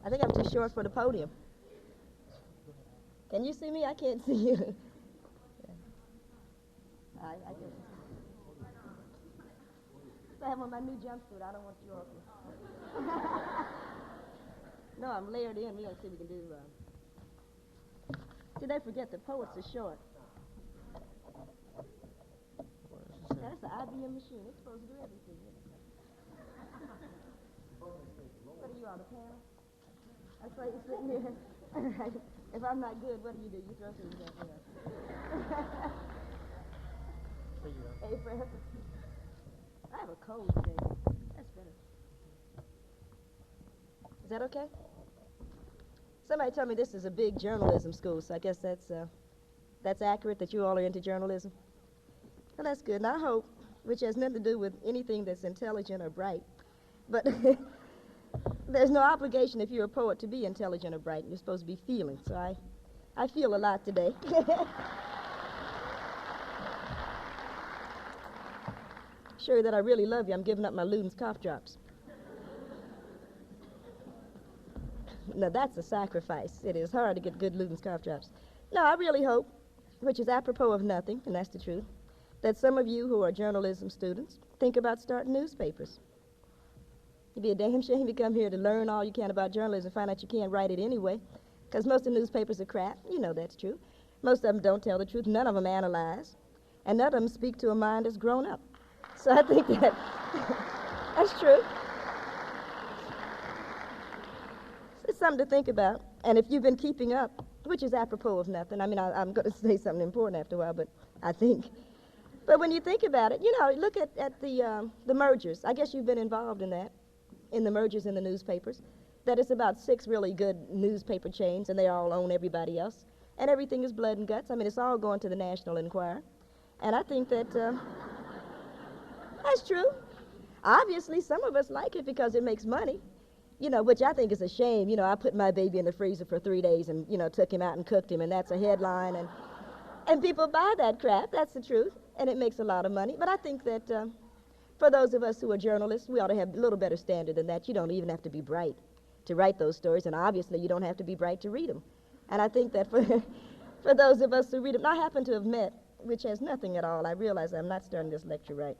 I think I'm too short for the podium. Can you see me? I can't see you. I can. I have on my new jumpsuit. I don't want you off me. No, I'm layered in. We're going to see if we can do... See, they forget the poets are short. That's an IBM machine. It's supposed to do everything. What are you on, the panel? That's why you're sitting here. If I'm not good, what do? You throw things at me. Hey, Fred. I have a cold today. That's better. Is that okay? Somebody told me this is a big journalism school, so I guess that's accurate, that you all are into journalism. Well, that's good. And I hope, which has nothing to do with anything that's intelligent or bright, but there's no obligation if you're a poet to be intelligent or bright. You're supposed to be feeling. So I feel a lot today. Sure that I really love you. I'm giving up my Luden's cough drops. Now, that's a sacrifice. It is hard to get good Luden's cough drops. No, I really hope, which is apropos of nothing, and that's the truth, that some of you who are journalism students think about starting newspapers. It'd be a damn shame if you come here to learn all you can about journalism and find out you can't write it anyway, because most of the newspapers are crap. You know that's true. Most of them don't tell the truth. None of them analyze. And none of them speak to a mind that's grown up. So I think that that's true. It's something to think about. And if you've been keeping up, which is apropos of nothing, I mean, I'm going to say something important after a while, but I think. But when you think about it, you know, look at the mergers. I guess you've been involved in that, in the mergers in the newspapers. That it's about 6 really good newspaper chains, and they all own everybody else. And everything is blood and guts. I mean, it's all going to the National Enquirer. And I think that that's true. Obviously, some of us like it because it makes money, you know, which I think is a shame. You know, I put my baby in the freezer for 3 days and, you know, took him out and cooked him, and that's a headline. And people buy that crap. That's the truth. And it makes a lot of money. But I think that for those of us who are journalists, we ought to have a little better standard than that. You don't even have to be bright to write those stories, and obviously you don't have to be bright to read them. And I think that for those of us who read them, I happen to have met, which has nothing at all, I realize I'm not starting this lecture right,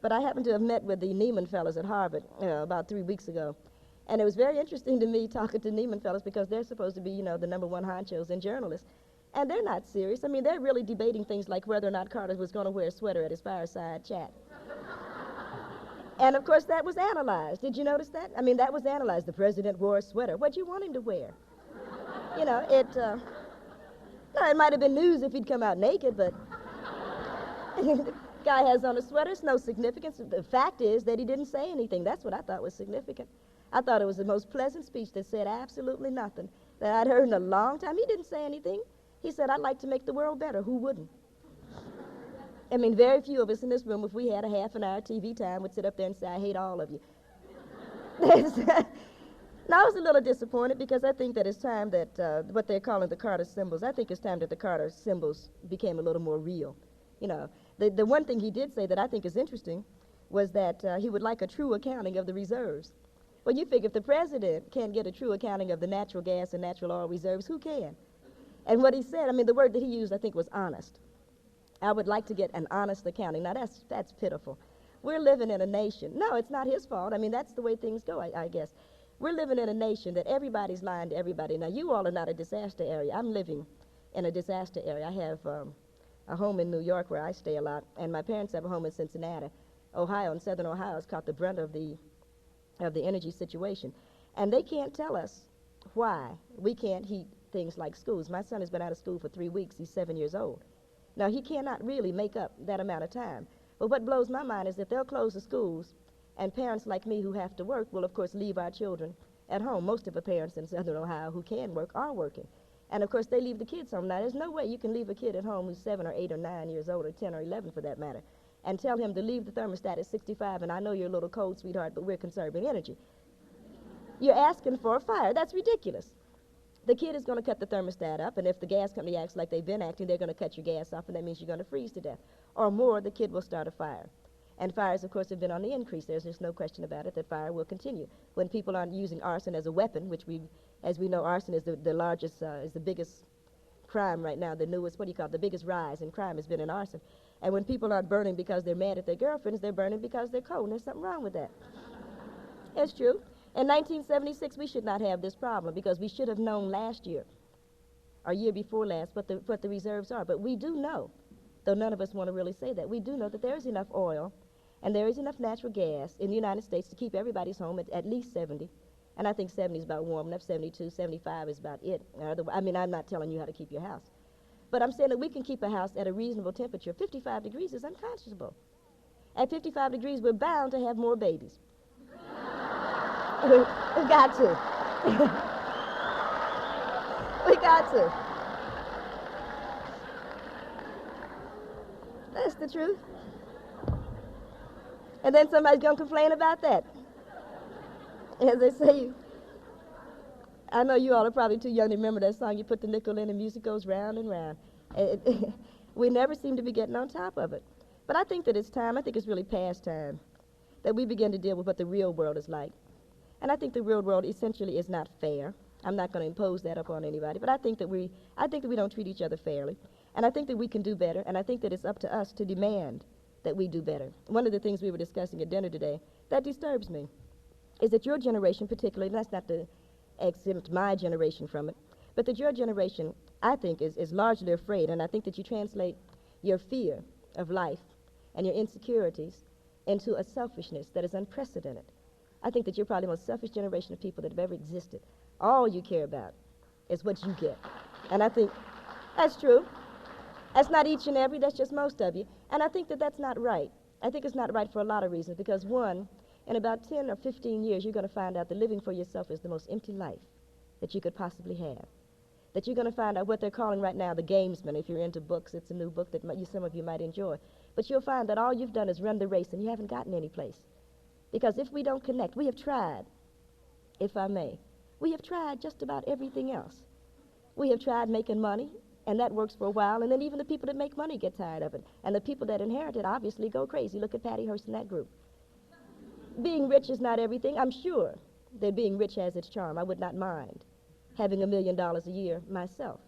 but I happen to have met with the Neiman fellows at Harvard about 3 weeks ago. And it was very interesting to me talking to Neiman fellows because they're supposed to be, you know, the #1 honchos in journalists. And they're not serious. I mean, they're really debating things like whether or not Carter was going to wear a sweater at his fireside chat. And, of course, that was analyzed. Did you notice that? I mean, that was analyzed. The president wore a sweater. What'd you want him to wear? You know, it might have been news if he'd come out naked, but the guy has on a sweater. It's no significance. The fact is that he didn't say anything. That's what I thought was significant. I thought it was the most pleasant speech that said absolutely nothing that I'd heard in a long time. He didn't say anything. He said, I'd like to make the world better. Who wouldn't? I mean, very few of us in this room, if we had a half-an-hour TV time, would sit up there and say, I hate all of you. Now, I was a little disappointed because I think that it's time that what they're calling the Carter symbols, I think it's time that the Carter symbols became a little more real. You know, the one thing he did say that I think is interesting was that he would like a true accounting of the reserves. Well, you figure if the president can't get a true accounting of the natural gas and natural oil reserves, who can? And what he said, I mean, the word that he used, I think, was honest. I would like to get an honest accounting. Now, that's pitiful. We're living in a nation. No, it's not his fault. I mean, that's the way things go, I guess. We're living in a nation that everybody's lying to everybody. Now, you all are not a disaster area. I'm living in a disaster area. I have a home in New York where I stay a lot, and my parents have a home in Cincinnati. Ohio and southern Ohio has caught the brunt of the energy situation. And they can't tell us why we can't heat things like schools. My son has been out of school for 3 weeks. He's 7 years old. Now, he cannot really make up that amount of time. But what blows my mind is that they'll close the schools, and parents like me who have to work will, of course, leave our children at home. Most of the parents in southern Ohio who can work are working. And, of course, they leave the kids home. Now, there's no way you can leave a kid at home who's 7 or 8 or 9 years old, or 10 or 11 for that matter, and tell him to leave the thermostat at 65, and I know you're a little cold, sweetheart, but we're conserving energy. You're asking for a fire. That's ridiculous. The kid is going to cut the thermostat up, and if the gas company acts like they've been acting, they're going to cut your gas off, and that means you're going to freeze to death. Or more, the kid will start a fire. And fires, of course, have been on the increase. There's just no question about it that fire will continue. When people aren't using arson as a weapon, which as we know, arson is the largest, is the biggest crime right now, the newest, the biggest rise in crime has been in arson. And when people aren't burning because they're mad at their girlfriends, they're burning because they're cold, and there's something wrong with that. It's true. In 1976, we should not have this problem because we should have known last year, or year before last, what the reserves are. But we do know, though none of us want to really say that, we do know that there is enough oil and there is enough natural gas in the United States to keep everybody's home at least 70. And I think 70 is about warm enough. 72, 75 is about it. I mean, I'm not telling you how to keep your house. But I'm saying that we can keep a house at a reasonable temperature. 55 degrees is unconscionable. At 55 degrees, we're bound to have more babies. We've got to. We got to. That's the truth. And then somebody's going to complain about that. As they say, I know you all are probably too young to remember that song, you put the nickel in and music goes round and round. We never seem to be getting on top of it. But I think that it's time, I think it's really past time, that we begin to deal with what the real world is like. And I think the real world essentially is not fair. I'm not going to impose that upon anybody, but I think that we don't treat each other fairly. And I think that we can do better, and I think that it's up to us to demand that we do better. One of the things we were discussing at dinner today that disturbs me is that your generation particularly, and that's not to exempt my generation from it, but that your generation, I think, is largely afraid, and I think that you translate your fear of life and your insecurities into a selfishness that is unprecedented. I think that you're probably the most selfish generation of people that have ever existed. All you care about is what you get. And I think that's true. That's not each and every, that's just most of you. And I think that that's not right. I think it's not right for a lot of reasons, because one, in about 10 or 15 years, you're going to find out that living for yourself is the most empty life that you could possibly have. That you're going to find out what they're calling right now the gamesman. If you're into books, it's a new book that some of you might enjoy. But you'll find that all you've done is run the race and you haven't gotten any place. Because if we don't connect, we have tried, if I may, we have tried just about everything else. We have tried making money, and that works for a while, and then even the people that make money get tired of it. And the people that inherit it obviously go crazy. Look at Patty Hearst and that group. Being rich is not everything. I'm sure that being rich has its charm. I would not mind having $1 million a year myself.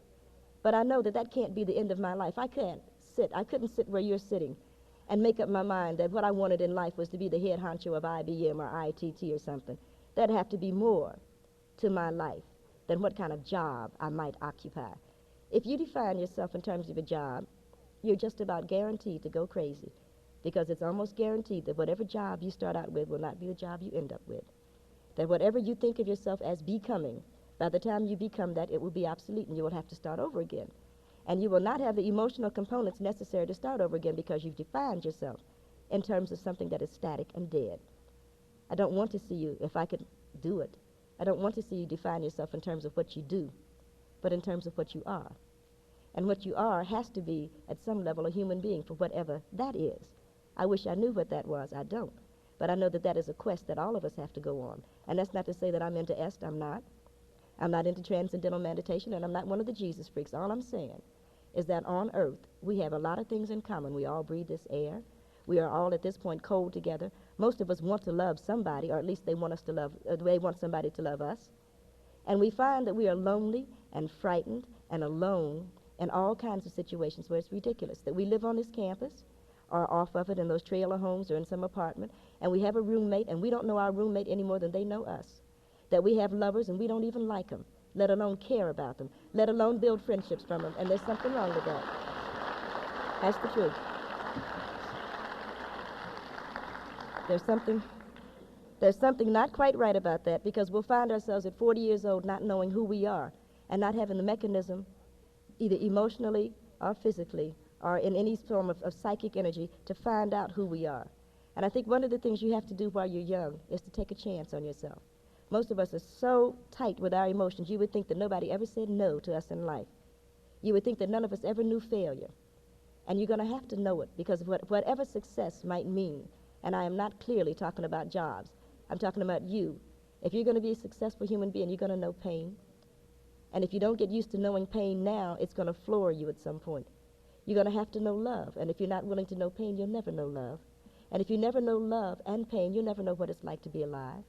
But I know that that can't be the end of my life. I couldn't sit where you're sitting and make up my mind that what I wanted in life was to be the head honcho of IBM or ITT or something. There'd have to be more to my life than what kind of job I might occupy. If you define yourself in terms of a job, you're just about guaranteed to go crazy, because it's almost guaranteed that whatever job you start out with will not be the job you end up with. That whatever you think of yourself as becoming, by the time you become that, it will be obsolete and you will have to start over again. And you will not have the emotional components necessary to start over again because you've defined yourself in terms of something that is static and dead. I don't want to see you, if I could do it, I don't want to see you define yourself in terms of what you do, but in terms of what you are. And what you are has to be, at some level, a human being for whatever that is. I wish I knew what that was. I don't. But I know that that is a quest that all of us have to go on. And that's not to say that I'm into est. I'm not. I'm not into transcendental meditation, and I'm not one of the Jesus freaks. All I'm saying is that on earth, we have a lot of things in common. We all breathe this air. We are all, at this point, cold together. Most of us want to love somebody, or at least they want somebody to love us. And we find that we are lonely and frightened and alone in all kinds of situations where it's ridiculous. That we live on this campus, or off of it in those trailer homes or in some apartment, and we have a roommate, and we don't know our roommate any more than they know us. That we have lovers, and we don't even like them, let alone care about them, let alone build friendships from them, and there's something wrong with that. That's the truth. There's something not quite right about that, because we'll find ourselves at 40 years old not knowing who we are and not having the mechanism, either emotionally or physically or in any form of psychic energy, to find out who we are. And I think one of the things you have to do while you're young is to take a chance on yourself. Most of us are so tight with our emotions, you would think that nobody ever said no to us in life. You would think that none of us ever knew failure. And you're going to have to know it, because of whatever success might mean, and I am not clearly talking about jobs, I'm talking about you. If you're going to be a successful human being, you're going to know pain. And if you don't get used to knowing pain now, it's going to floor you at some point. You're going to have to know love. And if you're not willing to know pain, you'll never know love. And if you never know love and pain, you'll never know what it's like to be alive.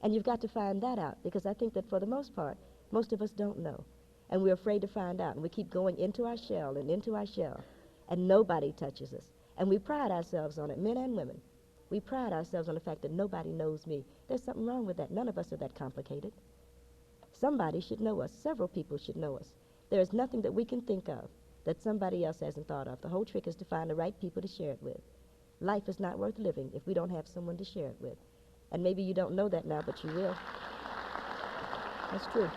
And you've got to find that out, because I think that for the most part, most of us don't know. And we're afraid to find out. And we keep going into our shell and into our shell. And nobody touches us. And we pride ourselves on it, men and women. We pride ourselves on the fact that nobody knows me. There's something wrong with that. None of us are that complicated. Somebody should know us. Several people should know us. There is nothing that we can think of that somebody else hasn't thought of. The whole trick is to find the right people to share it with. Life is not worth living if we don't have someone to share it with. And maybe you don't know that now, but you will. That's true.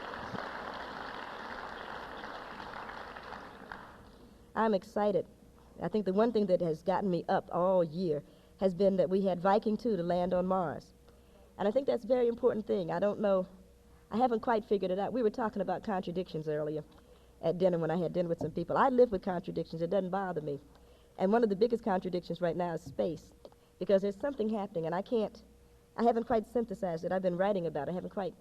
I'm excited. I think the one thing that has gotten me up all year has been that we had Viking 2 to land on Mars. And I think that's a very important thing. I don't know. I haven't quite figured it out. We were talking about contradictions earlier at dinner when I had dinner with some people. I live with contradictions. It doesn't bother me. And one of the biggest contradictions right now is space, because there's something happening, and I haven't quite synthesized it. I've been writing about it. I haven't quite,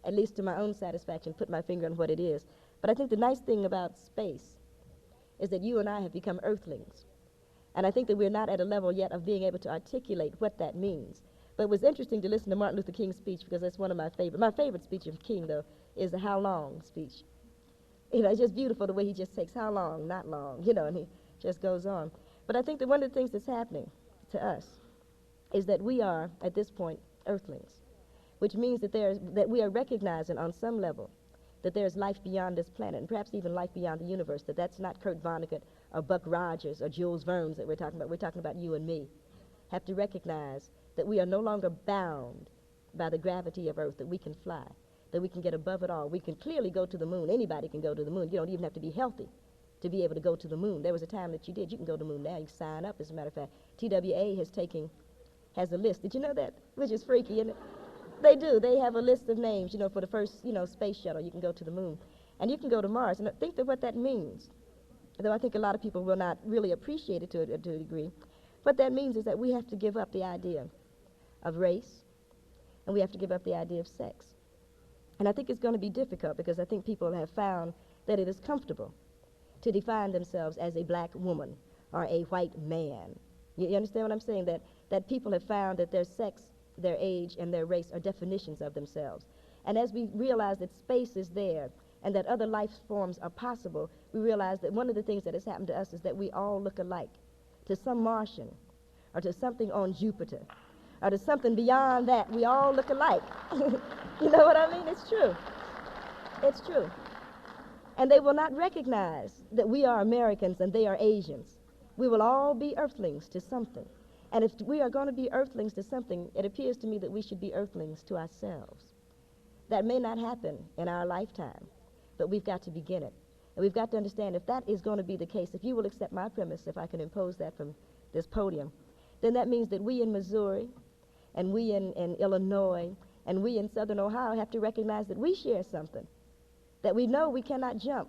at least to my own satisfaction, put my finger on what it is. But I think the nice thing about space is that you and I have become earthlings. And I think that we're not at a level yet of being able to articulate what that means. But it was interesting to listen to Martin Luther King's speech, because that's one of my favorite. My favorite speech of King, though, is the "How long" speech. You know, it's just beautiful the way he just takes how long, not long, you know, and he just goes on. But I think that one of the things that's happening to us is that we are, at this point, earthlings, which means that we are recognizing on some level that there's life beyond this planet, and perhaps even life beyond the universe, that that's not Kurt Vonnegut or Buck Rogers or Jules Verne's that we're talking about. We're talking about you and me. Have to recognize that we are no longer bound by the gravity of Earth, that we can fly, that we can get above it all. We can clearly go to the moon. Anybody can go to the moon. You don't even have to be healthy to be able to go to the moon. There was a time that you did. You can go to the moon now. You can sign up, as a matter of fact. TWA has a list. Did you know that? Which is freaky, isn't it? They do. They have a list of names, you know, for the first, space shuttle. You can go to the moon. And you can go to Mars. And think that what that means, though I think a lot of people will not really appreciate it to a degree, what that means is that we have to give up the idea of race, and we have to give up the idea of sex. And I think it's going to be difficult, because I think people have found that it is comfortable to define themselves as a black woman or a white man. You understand what I'm saying? That people have found that their sex, their age, and their race are definitions of themselves. And as we realize that space is there and that other life forms are possible, we realize that one of the things that has happened to us is that we all look alike. To some Martian, or to something on Jupiter, or to something beyond that, we all look alike. You know what I mean? It's true. It's true. And they will not recognize that we are Americans and they are Asians. We will all be earthlings to something. And if we are going to be earthlings to something, it appears to me that we should be earthlings to ourselves. That may not happen in our lifetime, but we've got to begin it. And we've got to understand, if that is going to be the case, if you will accept my premise, if I can impose that from this podium, then that means that we in Missouri, and we in Illinois, and we in Southern Ohio have to recognize that we share something, that we know we cannot jump,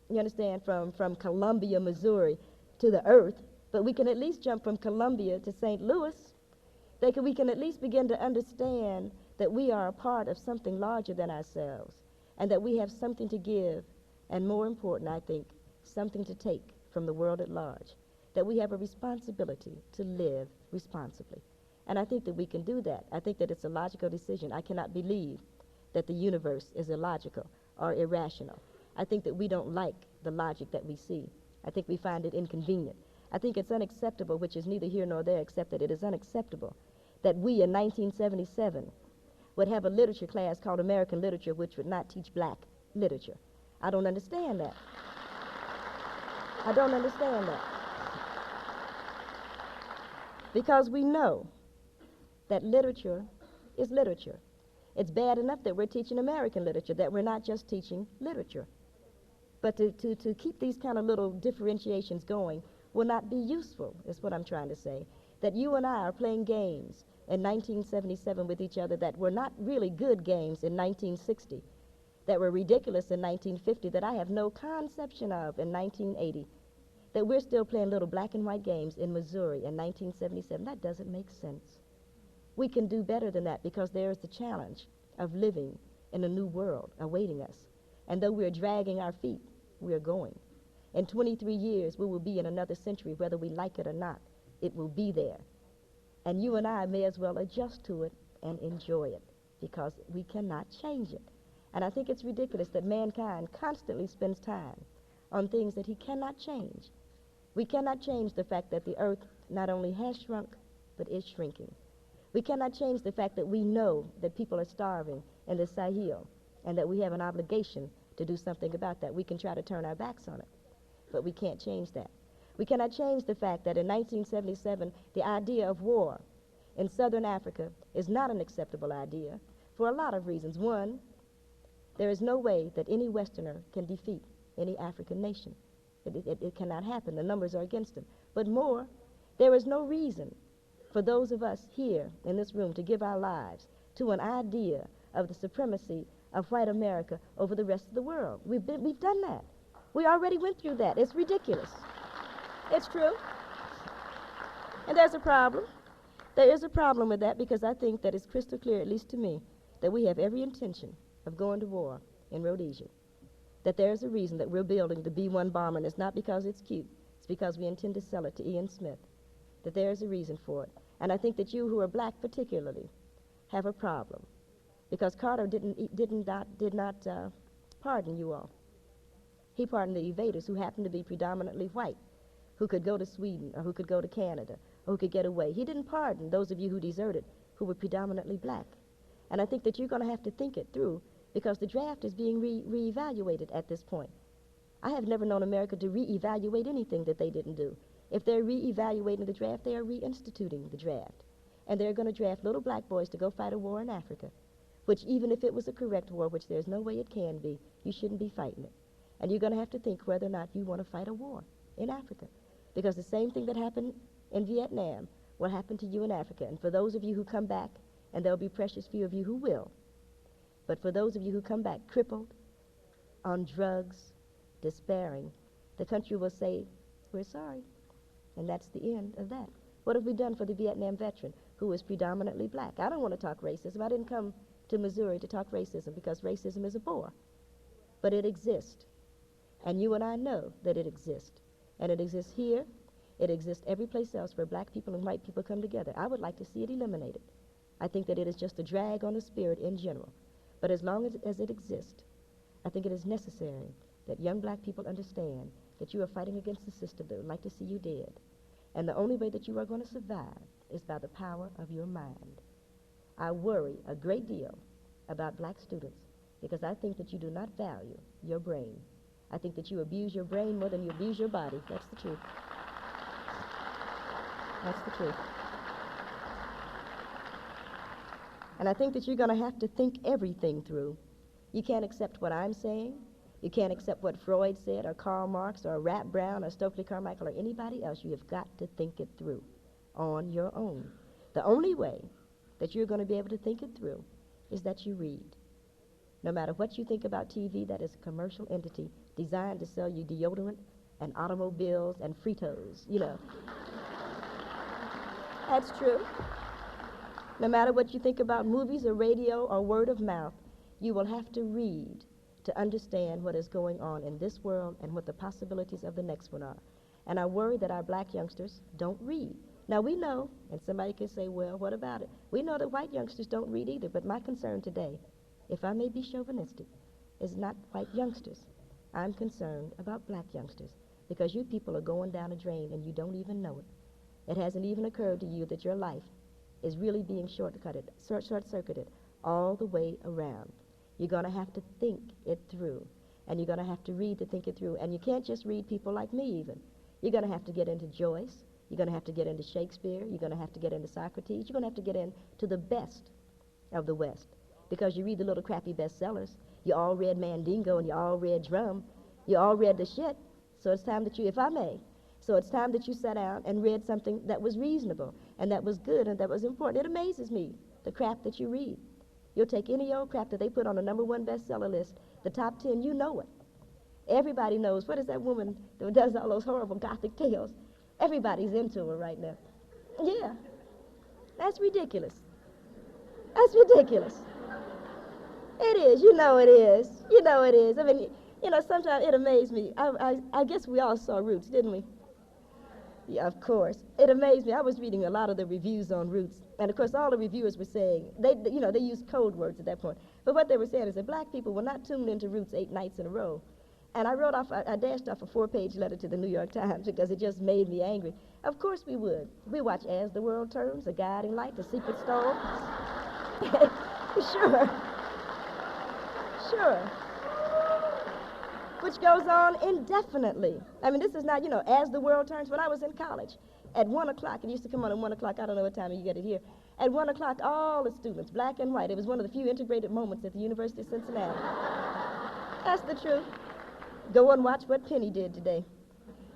you understand, from Columbia, Missouri to the earth, but we can at least jump from Columbia to St. Louis. We can at least begin to understand that we are a part of something larger than ourselves, and that we have something to give, and more important, I think, something to take from the world at large, that we have a responsibility to live responsibly. And I think that we can do that. I think that it's a logical decision. I cannot believe that the universe is illogical or irrational. I think that we don't like the logic that we see. I think we find it inconvenient. I think it's unacceptable, which is neither here nor there, except that it is unacceptable that we in 1977 would have a literature class called American Literature, which would not teach black literature. I don't understand that. I don't understand that. Because we know that literature is literature. It's bad enough that we're teaching American literature, that we're not just teaching literature. But to keep these kind of little differentiations going will not be useful, is what I'm trying to say. That you and I are playing games in 1977 with each other that were not really good games in 1960, that were ridiculous in 1950, that I have no conception of in 1980, that we're still playing little black and white games in Missouri in 1977. That doesn't make sense. We can do better than that, because there is the challenge of living in a new world awaiting us. And though we're dragging our feet, we're going. In 23 years, we will be in another century, whether we like it or not. It will be there. And you and I may as well adjust to it and enjoy it because we cannot change it. And I think it's ridiculous that mankind constantly spends time on things that he cannot change. We cannot change the fact that the earth not only has shrunk, but is shrinking. We cannot change the fact that we know that people are starving in the Sahel and that we have an obligation to do something about that. We can try to turn our backs on it, but we can't change that. We cannot change the fact that in 1977, the idea of war in southern Africa is not an acceptable idea for a lot of reasons. One, there is no way that any Westerner can defeat any African nation. It cannot happen. The numbers are against them. But more, there is no reason for those of us here in this room to give our lives to an idea of the supremacy of white America over the rest of the world. We've done that. We already went through that. It's ridiculous. It's true. And there's a problem. There is a problem with that because I think that it's crystal clear, at least to me, that we have every intention of going to war in Rhodesia. That there's a reason that we're building the B-1 bomber, and it's not because it's cute. It's because we intend to sell it to Ian Smith. That there's a reason for it. And I think that you who are black particularly have a problem because Carter did not pardon you all. He pardoned the evaders who happened to be predominantly white, who could go to Sweden or who could go to Canada or who could get away. He didn't pardon those of you who deserted who were predominantly black. And I think that you're going to have to think it through because the draft is being reevaluated at this point. I have never known America to reevaluate anything that they didn't do. If they're reevaluating the draft, they are reinstituting the draft. And they're going to draft little black boys to go fight a war in Africa, which even if it was a correct war, which there's no way it can be, you shouldn't be fighting it. And you're going to have to think whether or not you want to fight a war in Africa. Because the same thing that happened in Vietnam will happen to you in Africa. And for those of you who come back, and there'll be precious few of you who will, but for those of you who come back crippled, on drugs, despairing, the country will say, we're sorry. And that's the end of that. What have we done for the Vietnam veteran who is predominantly black? I don't want to talk racism. I didn't come to Missouri to talk racism because racism is a bore. But it exists. And you and I know that it exists. And it exists here. It exists every place else where black people and white people come together. I would like to see it eliminated. I think that it is just a drag on the spirit in general. But as long as it exists, I think it is necessary that young black people understand that you are fighting against the system that would like to see you dead. And the only way that you are going to survive is by the power of your mind. I worry a great deal about black students because I think that you do not value your brain. I think that you abuse your brain more than you abuse your body. That's the truth. That's the truth. And I think that you're going to have to think everything through. You can't accept what I'm saying. You can't accept what Freud said or Karl Marx or Rap Brown or Stokely Carmichael or anybody else. You have got to think it through on your own. The only way that you're going to be able to think it through is that you read. No matter what you think about TV, that is a commercial entity designed to sell you deodorant and automobiles and Fritos, you know. That's true. No matter what you think about movies or radio or word of mouth, you will have to read to understand what is going on in this world and what the possibilities of the next one are. And I worry that our black youngsters don't read. Now we know, and somebody can say, well, what about it? We know that white youngsters don't read either, but my concern today, if I may be chauvinistic, is not white youngsters. I'm concerned about black youngsters because you people are going down a drain and you don't even know it. It hasn't even occurred to you that your life is really being short-circuited all the way around. You're going to have to think it through, and you're going to have to read to think it through. And you can't just read people like me even. You're going to have to get into Joyce. You're going to have to get into Shakespeare. You're going to have to get into Socrates. You're going to have to get into the best of the West because you read the little crappy bestsellers. You all read Mandingo and you all read Drum. You all read the shit. So it's time that you, if I may, so it's time that you sat down and read something that was reasonable and that was good and that was important. It amazes me, the crap that you read. You'll take any old crap that they put on the #1 bestseller list, the top 10, you know it. Everybody knows. What is that woman that does all those horrible gothic tales? Everybody's into her right now. Yeah. That's ridiculous. That's ridiculous. It is. You know it is. You know it is. I mean, you know, sometimes it amazes me. I guess we all saw Roots, didn't we? Yeah, of course. It amazed me. I was reading a lot of the reviews on Roots, and of course, all the reviewers were saying they used code words at that point. But what they were saying is that black people will not tune into Roots 8 nights in a row. And I dashed off a 4-page letter to the New York Times because it just made me angry. Of course we would. We watch As the World Turns, A Guiding Light, The Secret Storm. Sure. Sure. Which goes on indefinitely. I mean, this is not, As the World Turns. When I was in college, at 1 o'clock, it used to come on at 1 o'clock. I don't know what time you get it here. At 1 o'clock, all the students, black and white, it was one of the few integrated moments at the University of Cincinnati. That's the truth. Go and watch what Penny did today.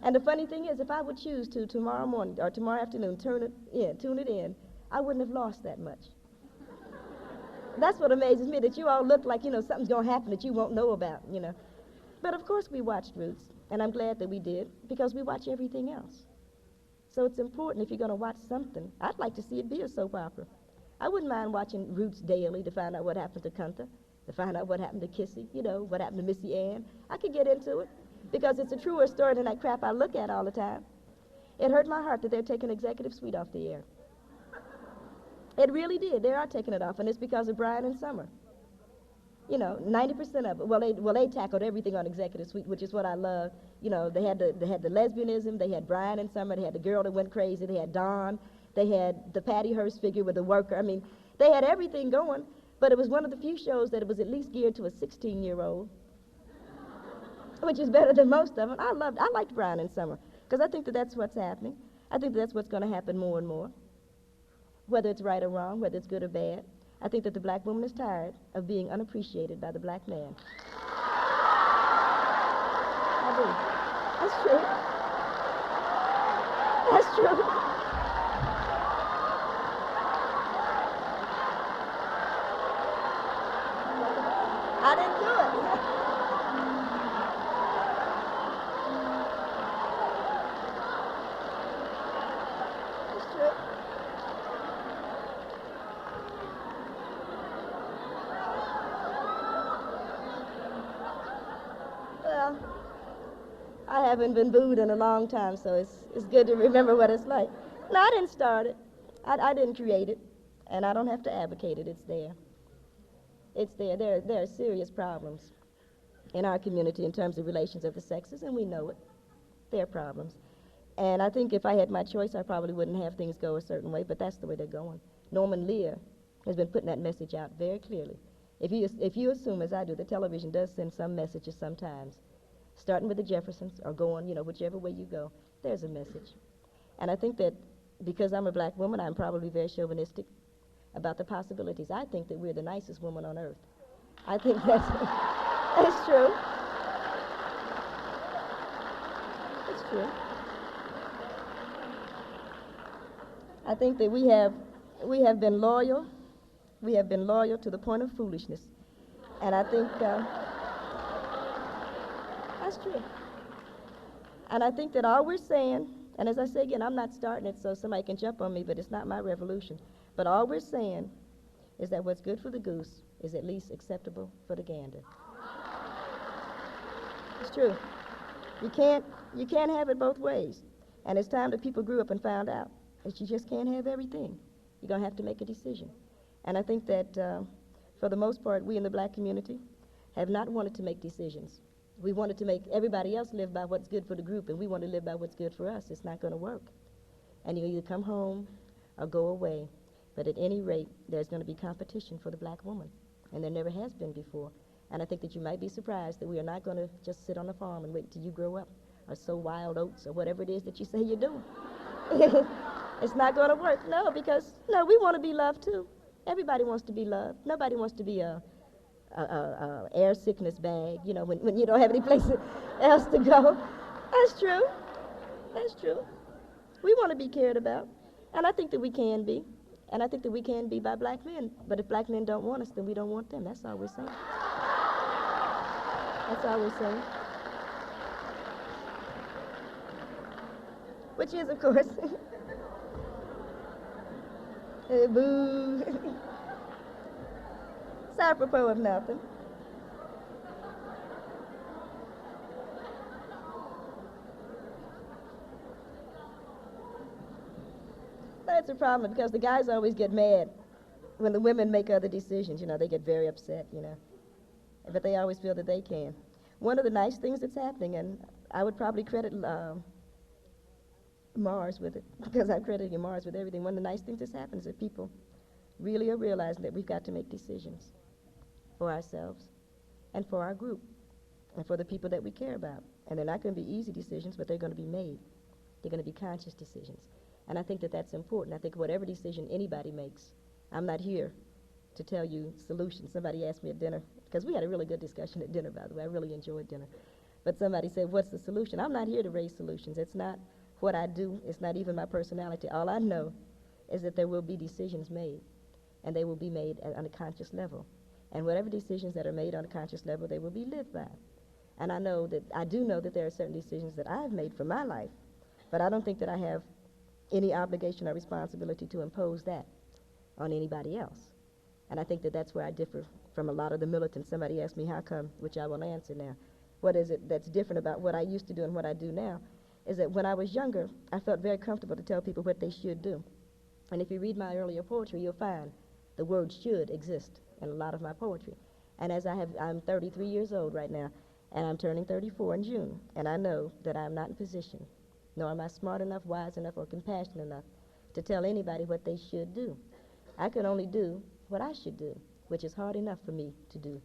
And the funny thing is, if I would choose to tomorrow morning or tomorrow afternoon tune it in, I wouldn't have lost that much. That's what amazes me, that you all look like, something's going to happen that you won't know about, But of course we watched Roots, and I'm glad that we did, because we watch everything else. So it's important, if you're going to watch something, I'd like to see it be a soap opera. I wouldn't mind watching Roots daily to find out what happened to Kuntha, to find out what happened to Kissy, what happened to Missy Ann. I could get into it, because it's a truer story than that crap I look at all the time. It hurt my heart that they're taking Executive Suite off the air. It really did. They are taking it off, and it's because of Brian and Summer. 90% of it. Well, they tackled everything on Executive Suite, which is what I love. They had the lesbianism, they had Brian and Summer, they had the girl that went crazy, they had Dawn, they had the Patty Hearst figure with the worker. I mean, they had everything going, but it was one of the few shows that it was at least geared to a 16-year-old, which is better than most of them. I liked Brian and Summer, because I think that that's what's happening. I think that's what's going to happen more and more, whether it's right or wrong, whether it's good or bad. I think that the black woman is tired of being unappreciated by the black man. I do. That's true. That's true. I didn't do it. That's true. Well, I haven't been booed in a long time, so it's good to remember what it's like. No, I didn't start it. I didn't create it, and I don't have to advocate it. It's there. It's there. There are serious problems in our community in terms of relations of the sexes, and we know it. There are problems. And I think if I had my choice, I probably wouldn't have things go a certain way, but that's the way they're going. Norman Lear has been putting that message out very clearly. If you assume, as I do, that television does send some messages sometimes, starting with the Jeffersons or going, whichever way you go, there's a message. And I think that because I'm a black woman, I'm probably very chauvinistic about the possibilities. I think that we're the nicest woman on earth. I think that's true. It's true. I think that we have been loyal. We have been loyal to the point of foolishness. And I think that's true. And I think that all we're saying, and as I say again, I'm not starting it so somebody can jump on me, but it's not my revolution. But all we're saying is that what's good for the goose is at least acceptable for the gander. It's true. You can't have it both ways. And it's time that people grew up and found out that you just can't have everything. You're going to have to make a decision. And I think that for the most part, we in the black community have not wanted to make decisions. We wanted to make everybody else live by what's good for the group, and we want to live by what's good for us. It's not going to work. And you either come home or go away. But at any rate, there's going to be competition for the black woman, and there never has been before. And I think that you might be surprised that we are not going to just sit on the farm and wait till you grow up or sow wild oats or whatever it is that you say you're doing. It's not going to work. No, because, we want to be loved too. Everybody wants to be loved. Nobody wants to be a air sickness bag, when you don't have any place else to go. That's true. That's true. We want to be cared about. And I think that we can be. And I think that we can be by black men. But if black men don't want us, then we don't want them. That's all we're saying. That's all we're saying. Which is, of course, boo. It's apropos of nothing. that's a problem because the guys always get mad when the women make other decisions. You know, they get very upset, you know. But they always feel that they can. One of the nice things that's happening, and I would probably credit Mars with it, because I'm crediting Mars with everything. One of the nice things that's happened is that people really are realizing that we've got to make decisions for ourselves and for our group and for the people that we care about. And they're not going to be easy decisions, but they're going to be made. They're going to be conscious decisions. And I think that that's important. I think whatever decision anybody makes, I'm not here to tell you solutions. Somebody asked me at dinner, because we had a really good discussion at dinner, by the way. I really enjoyed dinner. But somebody said, what's the solution? I'm not here to raise solutions. It's not what I do. It's not even my personality. All I know is that there will be decisions made, and they will be made on a conscious level. And whatever decisions that are made on a conscious level, they will be lived by. And I do know that there are certain decisions that I've made for my life, but I don't think that I have any obligation or responsibility to impose that on anybody else. And I think that that's where I differ from a lot of the militants. Somebody asked me how come, which I will answer now. What is it that's different about what I used to do and what I do now? Is that when I was younger, I felt very comfortable to tell people what they should do. And if you read my earlier poetry, you'll find the word should exist in a lot of my poetry. And I'm 33 years old right now, and I'm turning 34 in June, and I know that I'm not in position, nor am I smart enough, wise enough, or compassionate enough to tell anybody what they should do. I can only do what I should do, which is hard enough for me to do.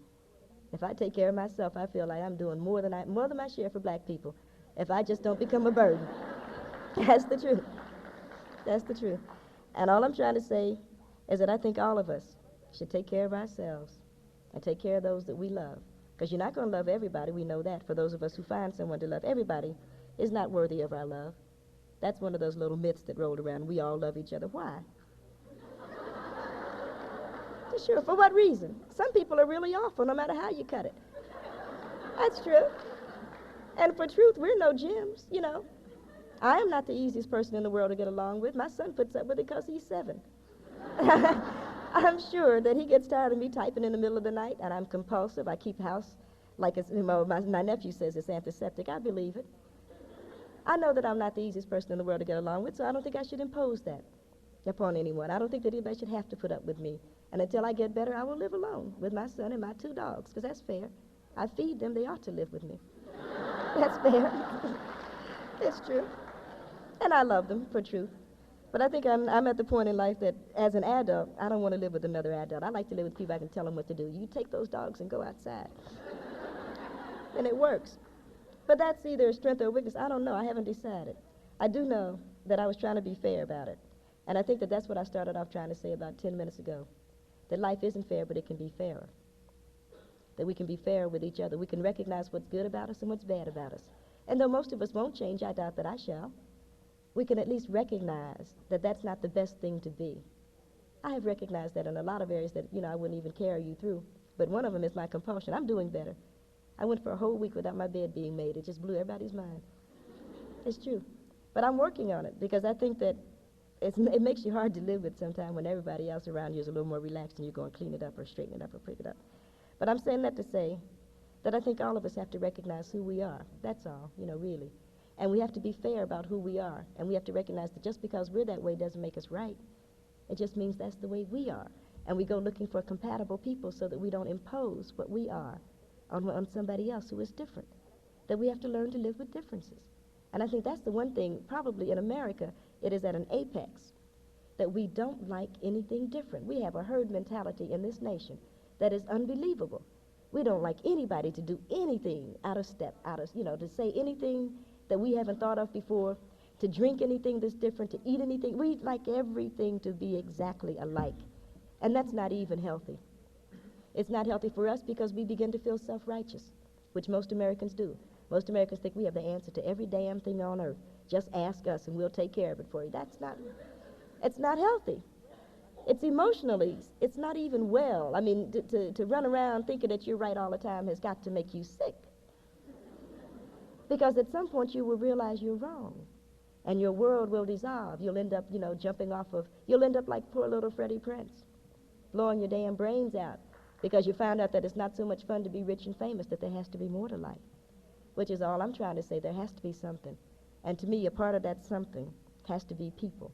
If I take care of myself, I feel like I'm doing more than my share for black people, if I just don't become a burden. That's the truth. That's the truth. And all I'm trying to say is that I think all of us should take care of ourselves and take care of those that we love. Because you're not going to love everybody, we know that. For those of us who find someone to love, everybody is not worthy of our love. That's one of those little myths that rolled around. We all love each other. Why? Sure, for what reason? Some people are really awful no matter how you cut it. That's true. And for truth, we're no gems, you know. I am not the easiest person in the world to get along with. My son puts up with it because he's 7. I'm sure that he gets tired of me typing in the middle of the night, and I'm compulsive. I keep house like it's, my nephew says it's antiseptic. I believe it. I know that I'm not the easiest person in the world to get along with, so I don't think I should impose that upon anyone. I don't think that anybody should have to put up with me. And until I get better, I will live alone with my son and my 2 dogs, because that's fair. I feed them. They ought to live with me. That's fair. It's true. And I love them, for truth. But I think I'm at the point in life that, as an adult, I don't want to live with another adult. I like to live with people I can tell them what to do. You take those dogs and go outside. And it works. But that's either a strength or a weakness. I don't know. I haven't decided. I do know that I was trying to be fair about it. And I think that that's what I started off trying to say about 10 minutes ago. That life isn't fair, but it can be fairer. That we can be fair with each other. We can recognize what's good about us and what's bad about us. And though most of us won't change, I doubt that I shall, we can at least recognize that that's not the best thing to be. I have recognized that in a lot of areas that, I wouldn't even carry you through. But one of them is my compulsion. I'm doing better. I went for a whole week without my bed being made. It just blew everybody's mind. It's true. But I'm working on it, because I think that it makes you hard to live with sometimes when everybody else around you is a little more relaxed and you go and clean it up or straighten it up or pick it up. But I'm saying that to say that I think all of us have to recognize who we are. That's all, really. And we have to be fair about who we are. And we have to recognize that just because we're that way doesn't make us right. It just means that's the way we are. And we go looking for compatible people so that we don't impose what we are on somebody else who is different. That we have to learn to live with differences. And I think that's the one thing, probably in America, it is at an apex, that we don't like anything different. We have a herd mentality in this nation that is unbelievable. We don't like anybody to do anything out of step, to say anything that we haven't thought of before, to drink anything that's different, to eat anything. We like everything to be exactly alike. And that's not even healthy. It's not healthy for us because we begin to feel self-righteous, which most Americans do. Most Americans think we have the answer to every damn thing on earth. Just ask us and we'll take care of it for you. It's not healthy. It's emotionally, it's not even well. I mean, to run around thinking that you're right all the time has got to make you sick. Because at some point you will realize you're wrong. And your world will dissolve. You'll end up, you'll end up like poor little Freddie Prinze, blowing your damn brains out. Because you found out that it's not so much fun to be rich and famous, that there has to be more to life. Which is all I'm trying to say. There has to be something. And to me, a part of that something has to be people.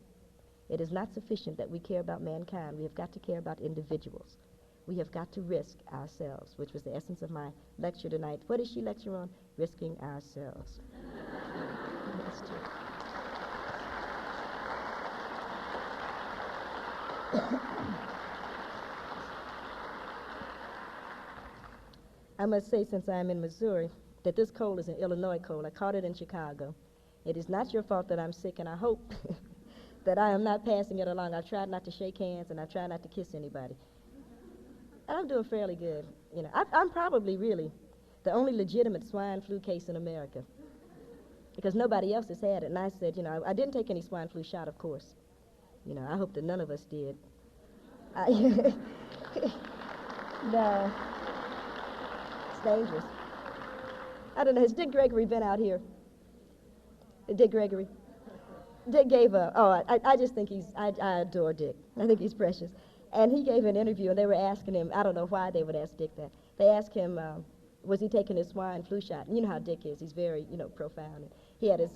It is not sufficient that we care about mankind. We have got to care about individuals. We have got to risk ourselves, which was the essence of my lecture tonight. What did she lecture on? Risking ourselves. That's true. I must say, since I'm in Missouri, that this cold is an Illinois cold. I caught it in Chicago. It is not your fault that I'm sick, and I hope that I am not passing it along. I've tried not to shake hands, and I've tried not to kiss anybody. And I'm doing fairly good. You know, I'm probably really the only legitimate swine flu case in America, because nobody else has had it. And I said, you know, I didn't take any swine flu shot, of course. You know, I hope that none of us did. No. It's dangerous. I don't know. Has Dick Gregory been out here? Dick Gregory? Dick gave a, I just think I adore Dick. I think he's precious. And he gave an interview, and they were asking him, I don't know why they would ask Dick that. They asked him, was he taking his swine flu shot? And you know how Dick is. He's very, profound. And he had his,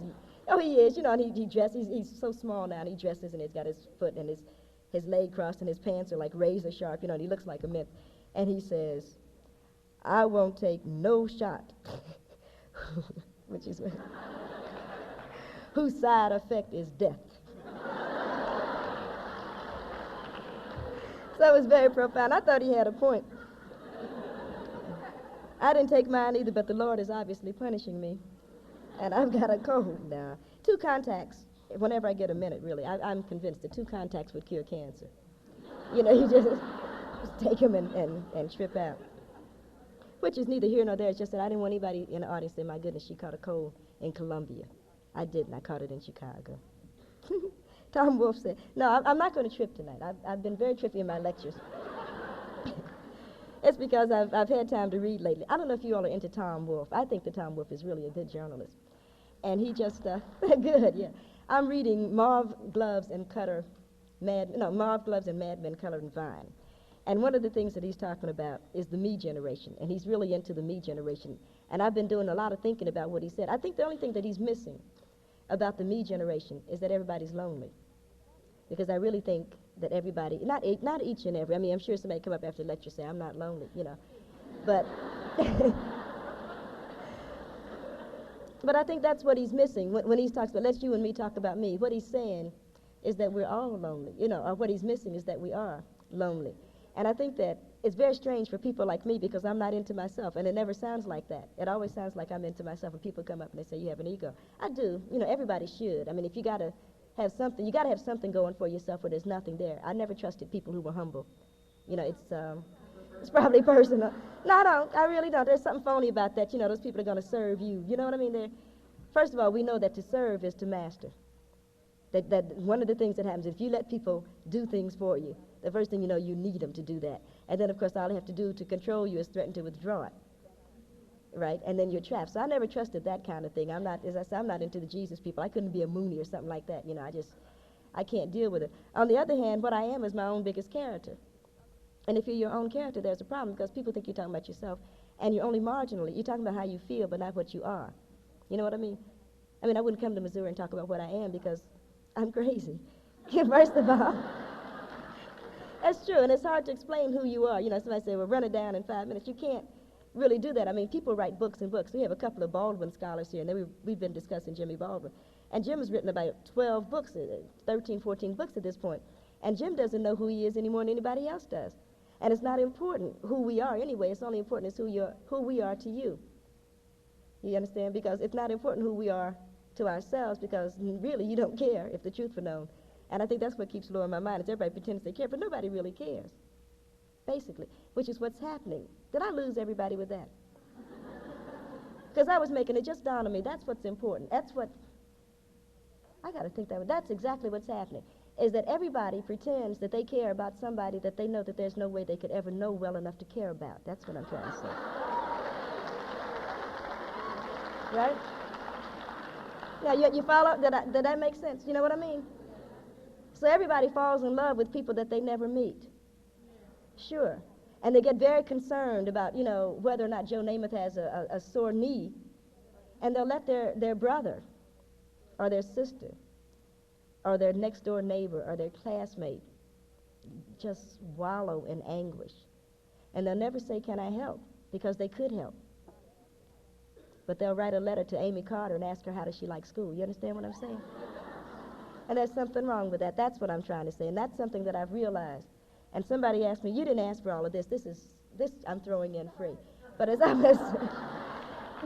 he is, and he dresses, he's so small now, and he dresses, and he's got his foot and his leg crossed, and his pants are like razor sharp, and he looks like a myth. And he says, I won't take no shot, which is whose side effect is death. So it was very profound. I thought he had a point. I didn't take mine either, but the Lord is obviously punishing me. And I've got a cold now. 2 contacts, whenever I get a minute, really. I'm convinced that 2 contacts would cure cancer. You just take them and trip out. Which is neither here nor there. It's just that I didn't want anybody in the audience to say, my goodness, she caught a cold in Columbia. I didn't. I caught it in Chicago. Tom Wolfe said, no, I'm not going to trip tonight. I've been very trippy in my lectures. It's because I've had time to read lately. I don't know if you all are into Tom Wolfe. I think that Tom Wolfe is really a good journalist. And he just, good, yeah. I'm reading Marv Gloves and Mad Men Colored in Vine. And one of the things that he's talking about is the me generation. And he's really into the me generation. And I've been doing a lot of thinking about what he said. I think the only thing that he's missing about the me generation is that everybody's lonely. Because I really think that everybody, not each and every, I mean, I'm sure somebody come up after the lecture and say, I'm not lonely, But, but I think that's what he's missing when he talks about, let's you and me talk about me. What he's saying is that we're all lonely, or what he's missing is that we are lonely. And I think that it's very strange for people like me because I'm not into myself, and it never sounds like that. It always sounds like I'm into myself, and people come up and they say, you have an ego. I do. Everybody should. I mean, if you got to have something, you got to have something going for yourself where there's nothing there. I never trusted people who were humble. It's probably personal. No, I don't. I really don't. There's something phony about that. Those people are going to serve you. You know what I mean? First of all, we know that to serve is to master. That one of the things that happens, if you let people do things for you, the first thing you know, you need them to do that. And then, of course, all they have to do to control you is threaten to withdraw it, right? And then you're trapped. So I never trusted that kind of thing. I'm not, as I said, I'm not into the Jesus people. I couldn't be a Mooney or something like that. I can't deal with it. On the other hand, what I am is my own biggest character. And if you're your own character, there's a problem because people think you're talking about yourself, and you're only marginally. You're talking about how you feel, but not what you are. You know what I mean? I wouldn't come to Missouri and talk about what I am because I'm crazy. First of all. That's true, and it's hard to explain who you are. Somebody say, well, run it down in 5 minutes. You can't really do that. People write books and books. We have a couple of Baldwin scholars here, and we've been discussing Jimmy Baldwin. And Jim has written about 12 books, 13, 14 books at this point. And Jim doesn't know who he is any more than anybody else does. And it's not important who we are anyway. It's only important as who we are to you. You understand? Because it's not important who we are to ourselves because really you don't care if the truth were known. And I think that's what keeps blowing my mind is everybody pretends they care, but nobody really cares, basically, which is what's happening. Did I lose everybody with that? Because I was making it just dawned on me, that's what's important. That's what, I got to think that's exactly what's happening, is that everybody pretends that they care about somebody that they know that there's no way they could ever know well enough to care about. That's what I'm trying to say. Right? Yeah, you follow? Did that make sense? You know what I mean? So everybody falls in love with people that they never meet. Sure. And they get very concerned about, whether or not Joe Namath has a sore knee. And they'll let their brother or their sister or their next door neighbor or their classmate just wallow in anguish. And they'll never say, can I help? Because they could help. But they'll write a letter to Amy Carter and ask her how does she like school. You understand what I'm saying? And there's something wrong with that. That's what I'm trying to say. And that's something that I've realized. And somebody asked me, you didn't ask for all of this. This I'm throwing in free. But as I was,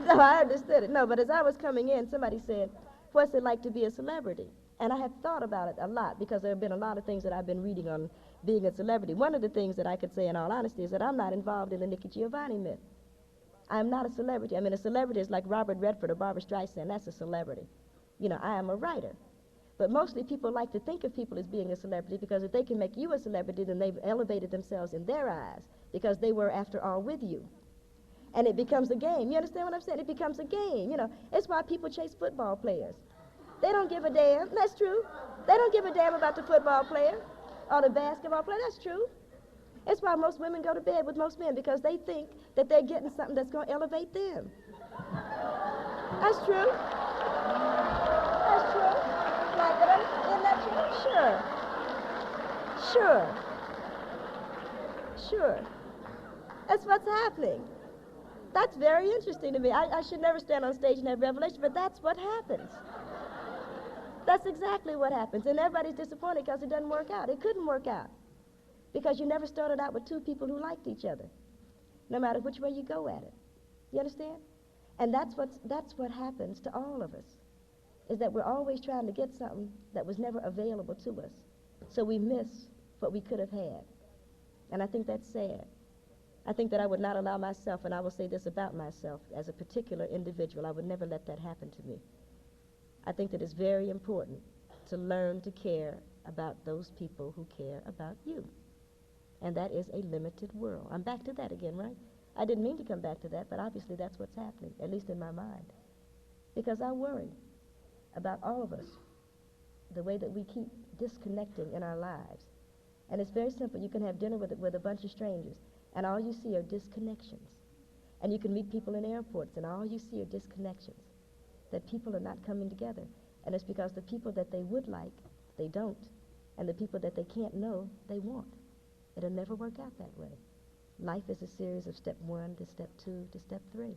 no, I understood it. No, but as I was coming in, somebody said, what's it like to be a celebrity? And I have thought about it a lot because there have been a lot of things that I've been reading on being a celebrity. One of the things that I could say in all honesty is that I'm not involved in the Nikki Giovanni myth. I'm not a celebrity. I mean, a celebrity is like Robert Redford or Barbra Streisand. That's a celebrity. You know, I am a writer. But mostly people like to think of people as being a celebrity because if they can make you a celebrity, then they've elevated themselves in their eyes because they were, after all, with you. And it becomes a game. You understand what I'm saying? It becomes a game. You know, it's why people chase football players. They don't give a damn. That's true. They don't give a damn about the football player or the basketball player. That's true. It's why most women go to bed with most men because they think that they're getting something that's going to elevate them. That's true. That's true. Isn't that true? Sure. Sure. That's what's happening. That's very interesting to me. I should never stand on stage and have revelation, but that's what happens. That's exactly what happens. And everybody's disappointed because it doesn't work out. It couldn't work out because you never started out with two people who liked each other, no matter which way you go at it. You understand? And that's what happens to all of us, is that we're always trying to get something that was never available to us. So we miss what we could have had. And I think that's sad. I think that I would not allow myself, and I will say this about myself, as a particular individual, I would never let that happen to me. I think that it's very important to learn to care about those people who care about you. And that is a limited world. I'm back to that again, right? I didn't mean to come back to that, but obviously that's what's happening, at least in my mind. Because I worry about all of us, the way that we keep disconnecting in our lives. And it's very simple. You can have dinner with a bunch of strangers, and all you see are disconnections. And you can meet people in airports, and all you see are disconnections, that people are not coming together. And it's because the people that they would like, they don't. And the people that they can't know, they want. It'll never work out that way. Life is a series of step 1 to step 2 to step 3.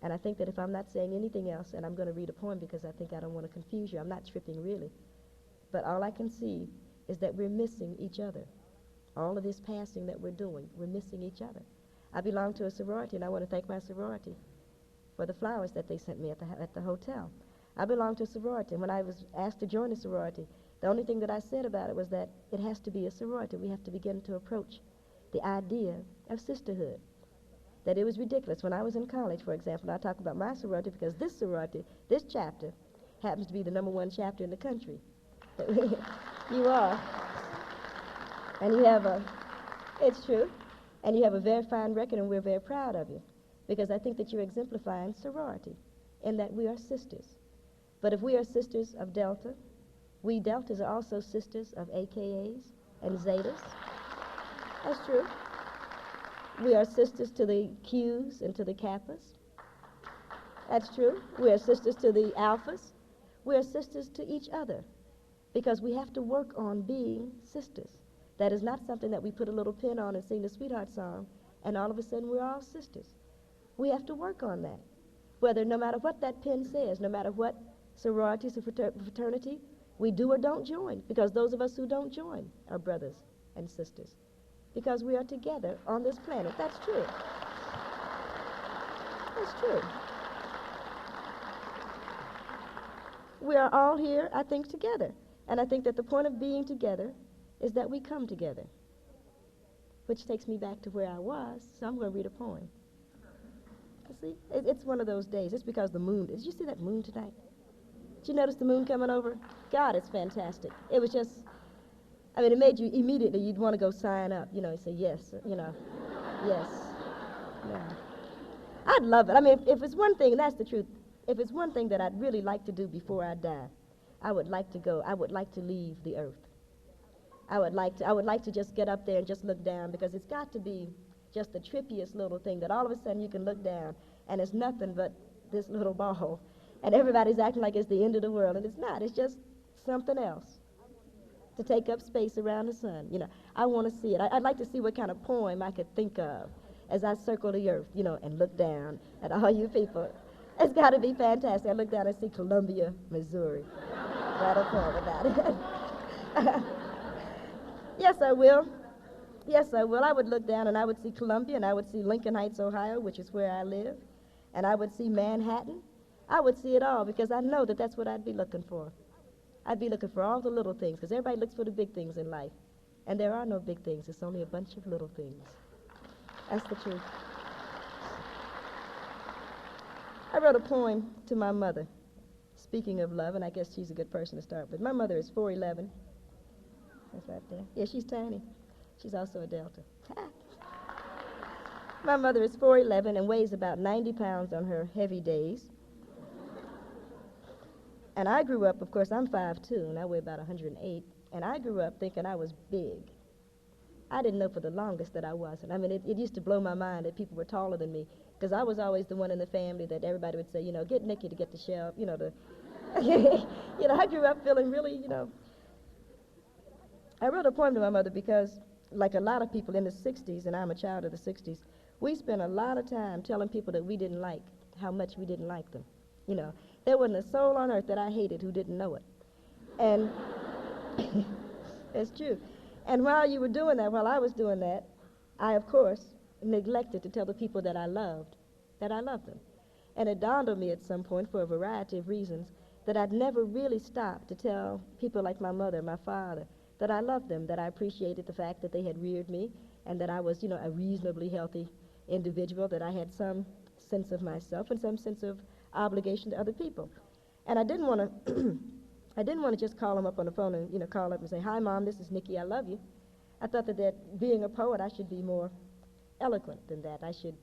And I think that if I'm not saying anything else, and I'm going to read a poem because I think I don't want to confuse you, I'm not tripping really, but all I can see is that we're missing each other. All of this passing that we're doing, we're missing each other. I belong to a sorority, and I want to thank my sorority for the flowers that they sent me at the hotel. I belong to a sorority, and when I was asked to join a sorority, the only thing that I said about it was that it has to be a sorority. We have to begin to approach the idea of sisterhood. That it was ridiculous. When I was in college, for example, I talk about my sorority because this sorority, this chapter, happens to be the #1 chapter in the country. You are. And you have it's true, and you have a very fine record, and we're very proud of you, because I think that you're exemplifying sorority in that we are sisters. But if we are sisters of Delta, we Deltas are also sisters of AKAs and Zetas. That's true. We are sisters to the Qs and to the Kappas. That's true. We are sisters to the Alphas. We are sisters to each other because we have to work on being sisters. That is not something that we put a little pin on and sing the sweetheart song and all of a sudden we're all sisters. We have to work on that. No matter what that pin says, no matter what sororities or fraternity we do or don't join, because those of us who don't join are brothers and sisters, because we are together on this planet. That's true. That's true. We are all here, I think, together. And I think that the point of being together is that we come together, which takes me back to where I was, so I'm going to read a poem. You see, it's one of those days. It's because the moon, did you see that moon tonight? Did you notice the moon coming over? God, it's fantastic. It was just, I mean, it made you immediately, you'd want to go sign up, you say yes, yes. Yeah. I'd love it. I mean, if it's one thing, and that's the truth, if it's one thing that I'd really like to do before I die, I would like to leave the earth. I would like to just get up there and just look down, because it's got to be just the trippiest little thing that all of a sudden you can look down and it's nothing but this little ball, and everybody's acting like it's the end of the world, and it's not. It's just something else to take up space around the sun. I want to see it. I'd like to see what kind of poem I could think of as I circle the earth, and look down at all you people. It's got to be fantastic. I look down and see Columbia, Missouri. Write a poem about it. Yes, I will. Yes, I will. I would look down and I would see Columbia, and I would see Lincoln Heights, Ohio, which is where I live, and I would see Manhattan. I would see it all because I know that that's what I'd be looking for. I'd be looking for all the little things because everybody looks for the big things in life, and there are no big things. It's only a bunch of little things. That's the truth. I wrote a poem to my mother, speaking of love, and I guess she's a good person to start with. My mother is 4'11". That's right there. Yeah, she's tiny. She's also a Delta. My mother is 4'11" and weighs about 90 pounds on her heavy days. And I grew up, of course, I'm 5'2", and I weigh about 108, and I grew up thinking I was big. I didn't know for the longest that I wasn't. I mean, it used to blow my mind that people were taller than me, because I was always the one in the family that everybody would say, get Nikki to get the shelf, I grew up feeling really, I wrote a poem to my mother because, like a lot of people in the 60s, and I'm a child of the 60s, we spent a lot of time telling people that we didn't like how much we didn't like them. There wasn't a soul on earth that I hated who didn't know it. And it's true. And while you were doing that, while I was doing that, I, of course, neglected to tell the people that I loved them. And it dawned on me at some point, for a variety of reasons, that I'd never really stopped to tell people like my mother, my father, that I loved them, that I appreciated the fact that they had reared me, and that I was, a reasonably healthy individual, that I had some sense of myself and some sense of obligation to other people. And I didn't want to I didn't want to just call them up on the phone and, call up and say, "Hi, Mom, this is Nikki, I love you." I thought that being a poet, I should be more eloquent than that. I should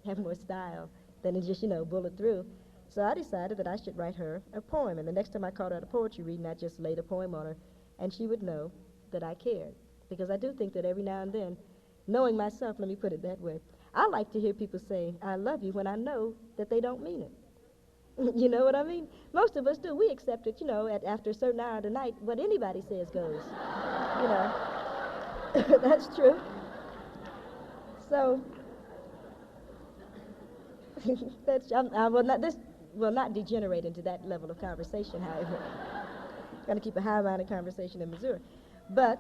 have more style than to just, bullet through. So I decided that I should write her a poem. And the next time I called her at a poetry reading, I just laid a poem on her, and she would know that I cared. Because I do think that every now and then, knowing myself, let me put it that way, I like to hear people say, "I love you," when I know that they don't mean it. You know what I mean? Most of us do. We accept it, after a certain hour of the night, what anybody says goes. That's true. So, I will not degenerate into that level of conversation, however. Going to keep a high-minded conversation in Missouri. But,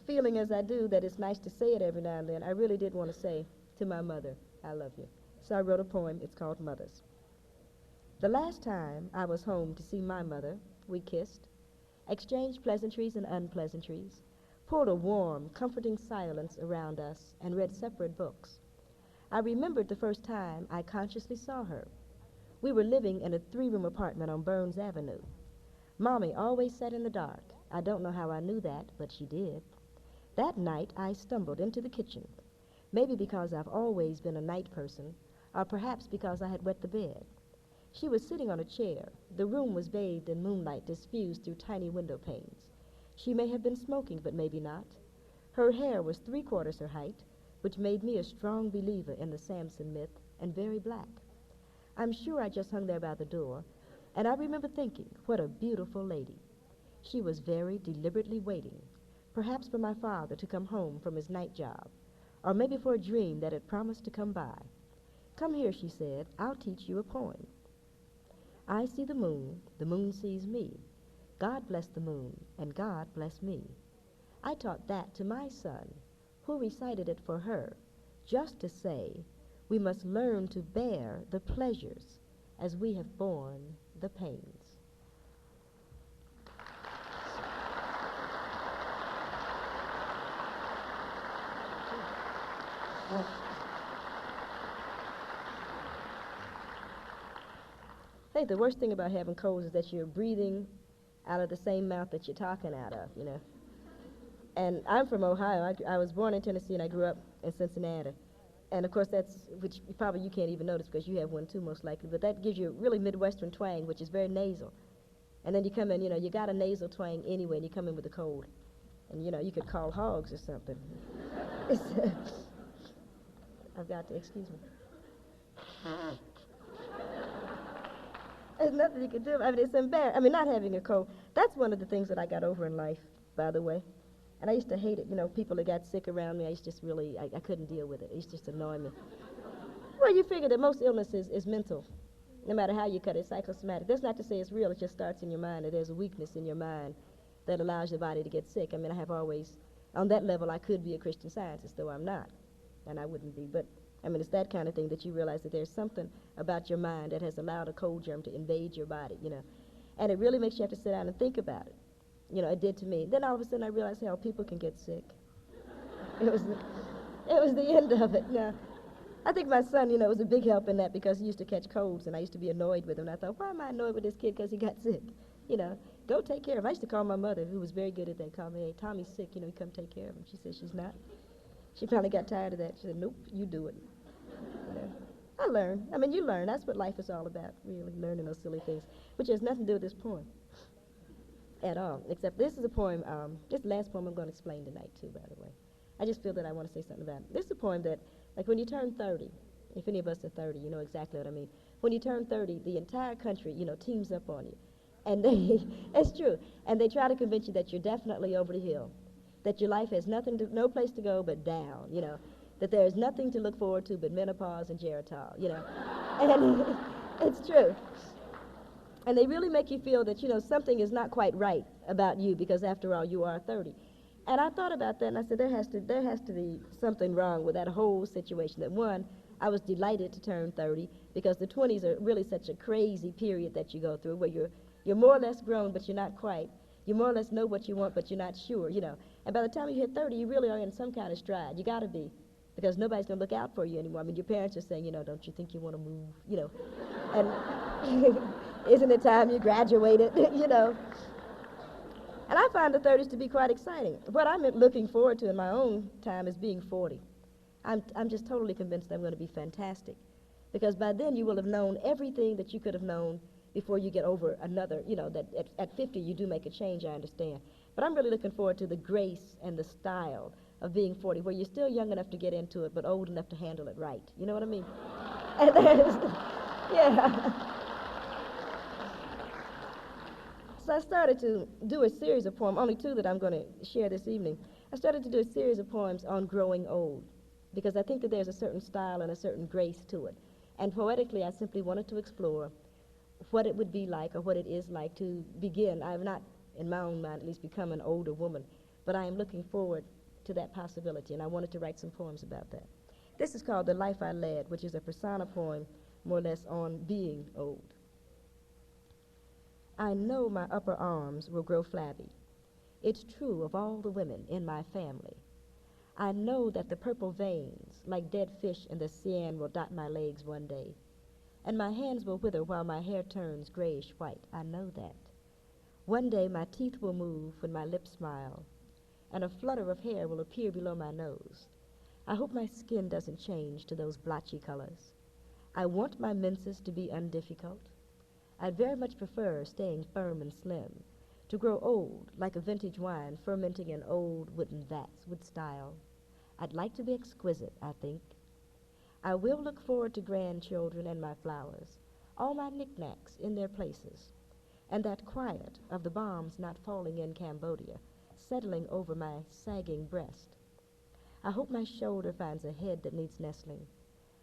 feeling as I do that it's nice to say it every now and then, I really did want to say to my mother, "I love you." So I wrote a poem. It's called Mothers. The last time I was home to see my mother, we kissed, exchanged pleasantries and unpleasantries, poured a warm, comforting silence around us, and read separate books. I remembered the first time I consciously saw her. We were living in a 3-room apartment on Burns Avenue. Mommy always sat in the dark. I don't know how I knew that, but she did. That night, I stumbled into the kitchen, maybe because I've always been a night person, or perhaps because I had wet the bed. She was sitting on a chair. The room was bathed in moonlight diffused through tiny window panes. She may have been smoking, but maybe not. Her hair was 3/4 her height, which made me a strong believer in the Samson myth, and very black. I'm sure I just hung there by the door, and I remember thinking, what a beautiful lady. She was very deliberately waiting, perhaps for my father to come home from his night job, or maybe for a dream that had promised to come by. "Come here," she said, "I'll teach you a poem. I see the moon sees me. God bless the moon, and God bless me." I taught that to my son, who recited it for her, just to say, we must learn to bear the pleasures as we have borne the pains. I think the worst thing about having colds is that you're breathing out of the same mouth that you're talking out of, And I'm from Ohio. I was born in Tennessee, and I grew up in Cincinnati. And, of course, which probably you can't even notice because you have one too, most likely, but that gives you a really Midwestern twang, which is very nasal. And then you come in, you got a nasal twang anyway, and you come in with a cold. And, you could call hogs or something. I've got to, excuse me. There's nothing you can do. I mean, it's embarrassing. I mean, not having a cold. That's one of the things that I got over in life, by the way. And I used to hate it. You know, people that got sick around me, I used to just really, I couldn't deal with it. It used to just annoy me. Well, you figure that most illness is mental. No matter how you cut it, psychosomatic. That's not to say it's real. It just starts in your mind. That there's a weakness in your mind that allows your body to get sick. I mean, I have always, on that level, I could be a Christian Scientist, though I'm not. And I wouldn't be. But, I mean, it's that kind of thing that you realize that there's something about your mind that has allowed a cold germ to invade your body, you know. And it really makes you have to sit down and think about it. You know, it did to me. Then all of a sudden I realized how people can get sick. It was the end of it. Now, I think my son, you know, was a big help in that because he used to catch colds and I used to be annoyed with him. And I thought, why am I annoyed with this kid because he got sick? You know, go take care of him. I used to call my mother, who was very good at that, call me, hey, Tommy's sick, you know, you come take care of him. She said she's not. She finally got tired of that. She said, nope, you do it. You know, I learned. I mean, you learn. That's what life is all about, really, learning those silly things, which has nothing to do with this poem at all, except this is a poem, this last poem I'm going to explain tonight, too, by the way. I just feel that I want to say something about it. This is a poem that, like when you turn 30, if any of us are 30, you know exactly what I mean. When you turn 30, the entire country, you know, teams up on you. And they, it's true, and they try to convince you that you're definitely over the hill, that your life has no place to go but down, you know, that there's nothing to look forward to but menopause and geritol, you know. And it's true. And they really make you feel that, you know, something is not quite right about you because, after all, you are 30. And I thought about that, and I said, there has to be something wrong with that whole situation. That, one, I was delighted to turn 30 because the 20s are really such a crazy period that you go through where you're more or less grown, but you're not quite. You more or less know what you want, but you're not sure, you know. And by the time you hit 30, you really are in some kind of stride. You got to be, because nobody's going to look out for you anymore. I mean, your parents are saying, you know, don't you think you want to move, you know. And isn't it time you graduated, you know. And I find the 30s to be quite exciting. What I'm looking forward to in my own time is being 40. I'm just totally convinced I'm going to be fantastic. Because by then you will have known everything that you could have known before you get over another, you know, that at 50 you do make a change, I understand. But I'm really looking forward to the grace and the style of being 40, where you're still young enough to get into it, but old enough to handle it right. You know what I mean? And there's, yeah. So I started to do a series of poems, only two that I'm going to share this evening. I started to do a series of poems on growing old, because I think that there's a certain style and a certain grace to it. And poetically, I simply wanted to explore what it would be like, or what it is like to begin. I have not, in my own mind at least, become an older woman, but I am looking forward to that possibility, and I wanted to write some poems about that. This is called The Life I Led, which is a persona poem, more or less, on being old. I know my upper arms will grow flabby. It's true of all the women in my family. I know that the purple veins, like dead fish in the Seine, will dot my legs one day, and my hands will wither while my hair turns grayish white. I know that. One day my teeth will move when my lips smile, and a flutter of hair will appear below my nose. I hope my skin doesn't change to those blotchy colors. I want my menses to be undifficult. I'd very much prefer staying firm and slim, to grow old like a vintage wine fermenting in old wooden vats with style. I'd like to be exquisite, I think. I will look forward to grandchildren and my flowers, all my knickknacks in their places, and that quiet of the bombs not falling in Cambodia, settling over my sagging breast. I hope my shoulder finds a head that needs nestling,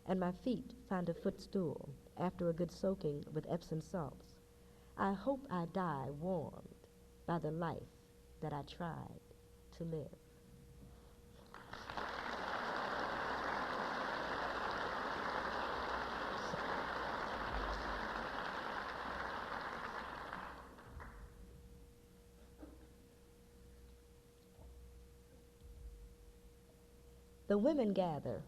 and my feet find a footstool after a good soaking with Epsom salts. I hope I die warmed by the life that I tried to live. The women gather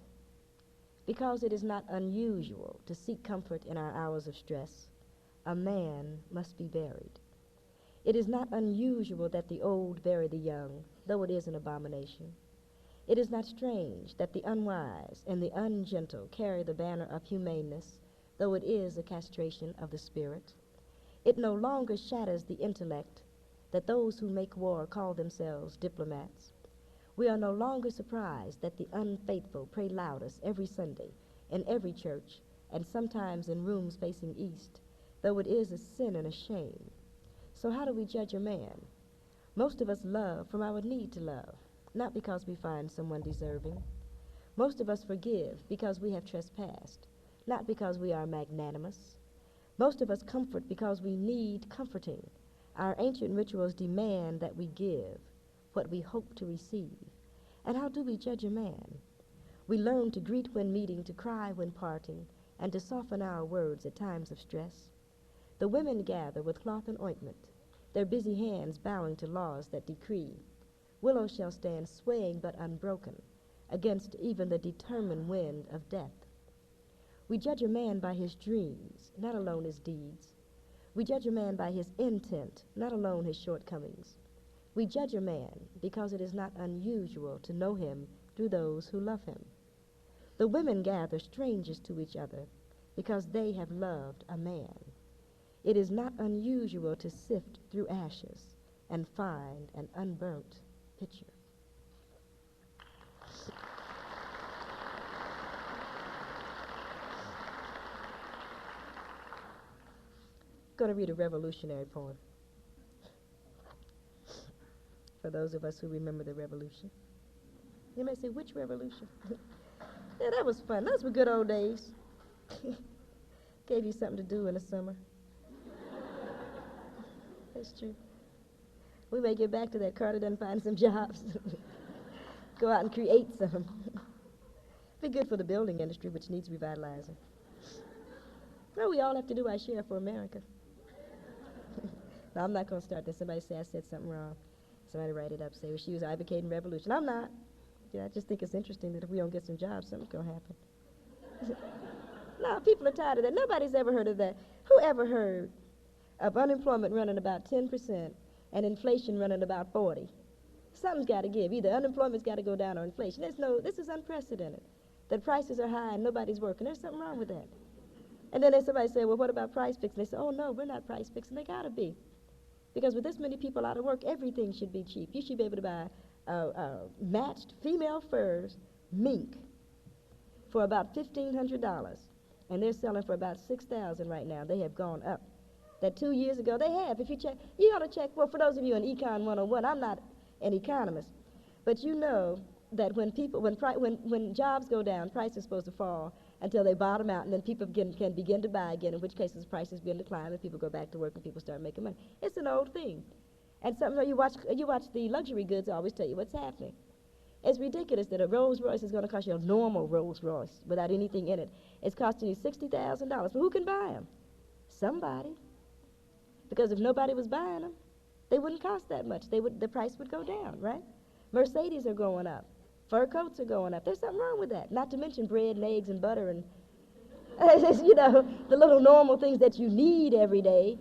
because it is not unusual to seek comfort in our hours of stress. A man must be buried. It is not unusual that the old bury the young, though it is an abomination. It is not strange that the unwise and the ungentle carry the banner of humaneness, though it is a castration of the spirit. It no longer shatters the intellect that those who make war call themselves diplomats. We are no longer surprised that the unfaithful pray loudest every Sunday in every church, and sometimes in rooms facing east, though it is a sin and a shame. So how do we judge a man? Most of us love from our need to love, not because we find someone deserving. Most of us forgive because we have trespassed, not because we are magnanimous. Most of us comfort because we need comforting. Our ancient rituals demand that we give what we hope to receive. And how do we judge a man? We learn to greet when meeting, to cry when parting, and to soften our words at times of stress. The women gather with cloth and ointment, their busy hands bowing to laws that decree. Willows shall stand swaying but unbroken against even the determined wind of death. We judge a man by his dreams, not alone his deeds. We judge a man by his intent, not alone his shortcomings. We judge a man because it is not unusual to know him through those who love him. The women gather strangers to each other because they have loved a man. It is not unusual to sift through ashes and find an unburnt picture. I'm going to read a revolutionary poem for those of us who remember the revolution. You may say, which revolution? Yeah, that was fun. Those were good old days. Gave you something to do in the summer. That's true. We may get back to that. Carter doesn't find some jobs. Go out and create some. Be good for the building industry, which needs revitalizing. Well, we all have to do our share for America. No, I'm not going to start this. Somebody say I said something wrong. Somebody write it up, say, well, she was advocating revolution. I'm not. Yeah, I just think it's interesting that if we don't get some jobs, something's going to happen. No, people are tired of that. Nobody's ever heard of that. Who ever heard of unemployment running about 10% and inflation running about 40? Something's got to give. Either unemployment's got to go down or inflation. This is unprecedented. That prices are high and nobody's working. There's something wrong with that. And then there's somebody say, well, what about price fixing? They say, oh, no, we're not price fixing. They got to be. Because with this many people out of work, everything should be cheap. You should be able to buy matched female furs, mink, for about $1,500. And they're selling for about $6,000 right now. They have gone up. That 2 years ago, they have. If you check, you ought to check. Well, for those of you in Econ 101, I'm not an economist. But you know that when jobs go down, prices are supposed to fall until they bottom out, and then people can begin to buy again, in which cases prices begin to climb, and people go back to work, and people start making money. It's an old thing. And something you watch the luxury goods always tell you what's happening. It's ridiculous that a Rolls Royce is going to cost you a normal Rolls Royce without anything in it. It's costing you $60,000. But who can buy them? Somebody. Because if nobody was buying them, they wouldn't cost that much. The price would go down, right? Mercedes are going up. Fur coats are going up. There's something wrong with that. Not to mention bread and eggs and butter and, the little normal things that you need every day.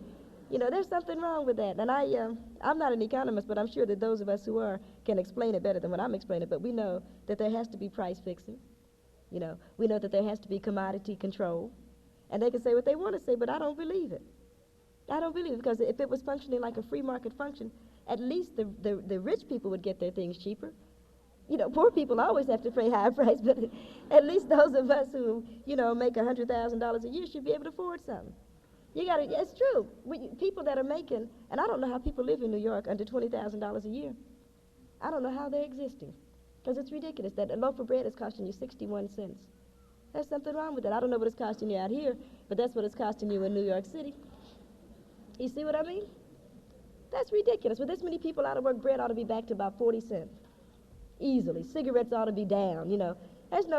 There's something wrong with that. And I'm not an economist, but I'm sure that those of us who are can explain it better than what I'm explaining. But we know that there has to be price fixing. We know that there has to be commodity control. And they can say what they want to say, but I don't believe it. I don't believe it, because if it was functioning like a free market function, at least the rich people would get their things cheaper. Poor people always have to pay higher price, but at least those of us who, make $100,000 a year should be able to afford something. It's true. People that are making, and I don't know how people live in New York under $20,000 a year. I don't know how they're existing, because it's ridiculous that a loaf of bread is costing you 61 cents. There's something wrong with that. I don't know what it's costing you out here, but that's what it's costing you in New York City. You see what I mean? That's ridiculous. With this many people out of work, bread ought to be back to about 40 cents. Easily. Cigarettes ought to be down,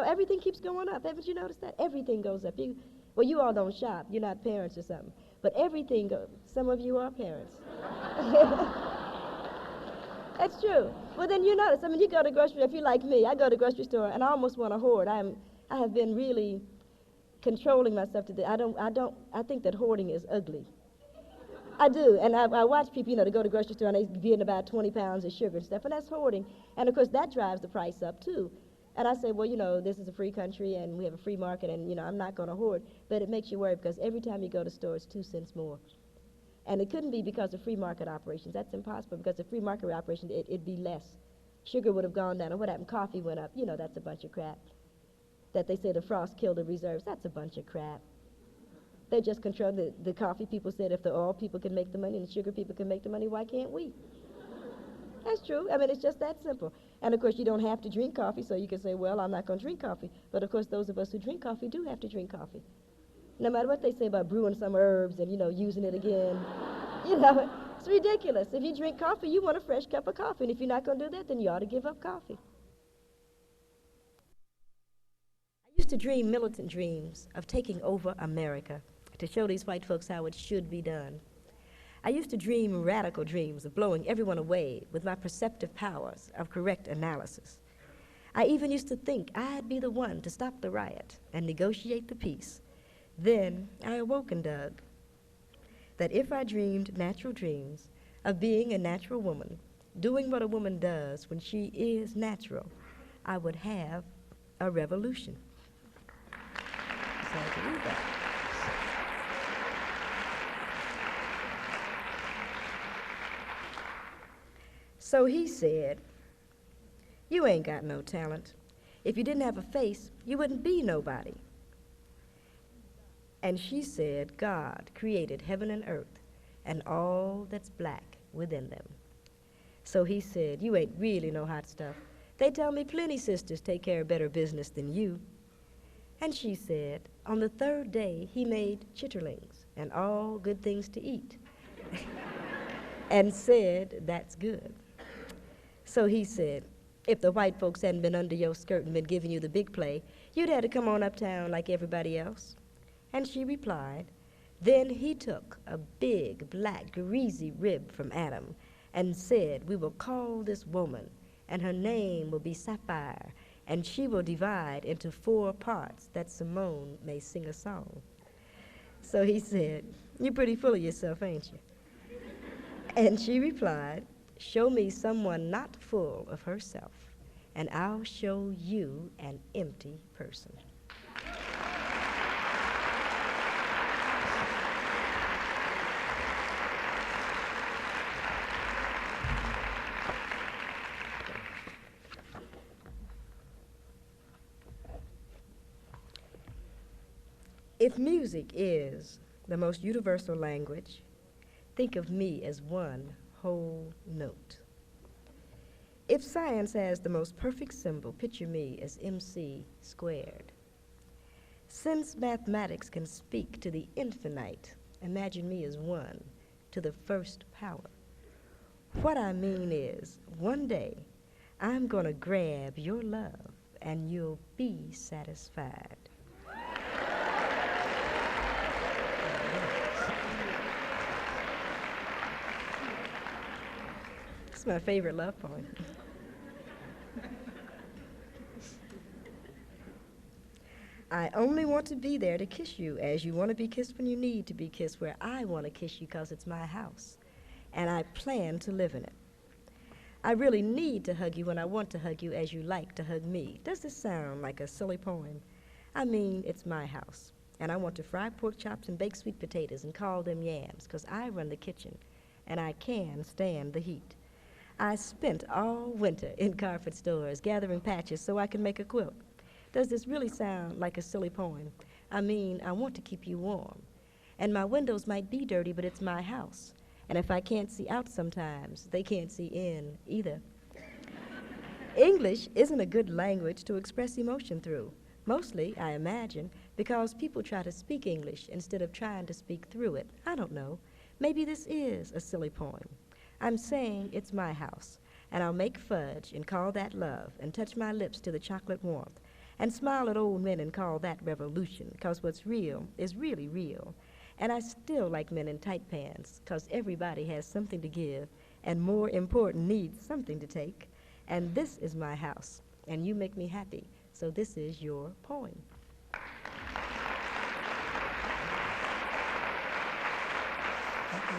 everything keeps going up. Haven't you noticed that? Everything goes up. You all don't shop. You're not parents or something. But everything goes. Some of you are parents. That's true. Well, then you notice. You go to grocery, if you're like me, I go to the grocery store and I almost want to hoard. I have been really controlling myself today. I think that hoarding is ugly. I do, and I watch people, to go to the grocery store and they get about 20 pounds of sugar and stuff, and that's hoarding. And of course, that drives the price up too. And I say, well, this is a free country and we have a free market, and I'm not going to hoard. But it makes you worry, because every time you go to the store, it's 2 cents more. And it couldn't be because of free market operations. That's impossible, because of free market operations, it'd be less. Sugar would have gone down, and what happened? Coffee went up. That's a bunch of crap. That they say the frost killed the reserves. That's a bunch of crap. They just control the coffee people said if the oil people can make the money and the sugar people can make the money, why can't we? That's true. I mean, it's just that simple. And of course, you don't have to drink coffee, so you can say, well, I'm not going to drink coffee. But of course, those of us who drink coffee do have to drink coffee. No matter what they say about brewing some herbs and, using it again. It's ridiculous. If you drink coffee, you want a fresh cup of coffee. And if you're not going to do that, then you ought to give up coffee. I used to dream militant dreams of taking over America to show these white folks how it should be done. I used to dream radical dreams of blowing everyone away with my perceptive powers of correct analysis. I even used to think I'd be the one to stop the riot and negotiate the peace. Then I awoke and dug that if I dreamed natural dreams of being a natural woman, doing what a woman does when she is natural, I would have a revolution. So I believe that. So he said, you ain't got no talent. If you didn't have a face, you wouldn't be nobody. And she said, God created heaven and earth and all that's black within them. So he said, you ain't really no hot stuff. They tell me plenty sisters take care of better business than you. And she said, on the third day, he made chitterlings and all good things to eat and said, that's good. So he said, if the white folks hadn't been under your skirt and been giving you the big play, you'd had to come on uptown like everybody else. And she replied, then he took a big, black, greasy rib from Adam and said, we will call this woman, and her name will be Sapphire, and she will divide into 4 parts that Simone may sing a song. So he said, you're pretty full of yourself, ain't you? And she replied, show me someone not full of herself, and I'll show you an empty person. If music is the most universal language, think of me as one whole note. If science has the most perfect symbol, picture me as MC squared. Since mathematics can speak to the infinite, imagine me as 1 to the first power. What I mean is, one day, I'm gonna grab your love and you'll be satisfied. It's my favorite love poem. I only want to be there to kiss you as you want to be kissed when you need to be kissed, where I want to kiss you because it's my house, and I plan to live in it. I really need to hug you when I want to hug you as you like to hug me. Does this sound like a silly poem? I mean, it's my house, and I want to fry pork chops and bake sweet potatoes and call them yams, because I run the kitchen, and I can stand the heat. I spent all winter in carpet stores gathering patches so I can make a quilt. Does this really sound like a silly poem? I mean, I want to keep you warm. And my windows might be dirty, but it's my house. And if I can't see out sometimes, they can't see in either. English isn't a good language to express emotion through. Mostly, I imagine, because people try to speak English instead of trying to speak through it. I don't know. Maybe this is a silly poem. I'm saying it's my house, and I'll make fudge and call that love, and touch my lips to the chocolate warmth, and smile at old men and call that revolution, because what's real is really real. And I still like men in tight pants, because everybody has something to give, and more important, needs something to take. And this is my house, and you make me happy, so this is your poem. Thank you.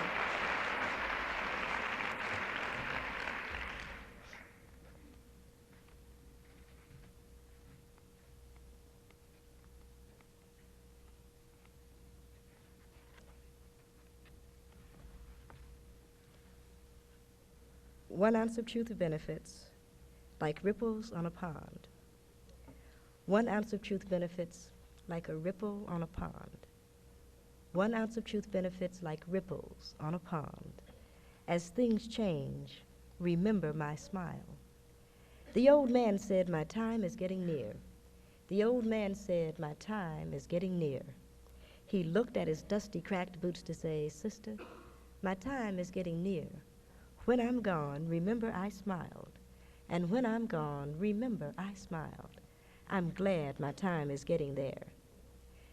One ounce of truth benefits like ripples on a pond. 1 ounce of truth benefits like a ripple on a pond. 1 ounce of truth benefits like ripples on a pond. As things change, remember my smile. The old man said, my time is getting near. The old man said, my time is getting near. He looked at his dusty, cracked boots to say, sister, my time is getting near. When I'm gone, remember I smiled. And when I'm gone, remember I smiled. I'm glad my time is getting there.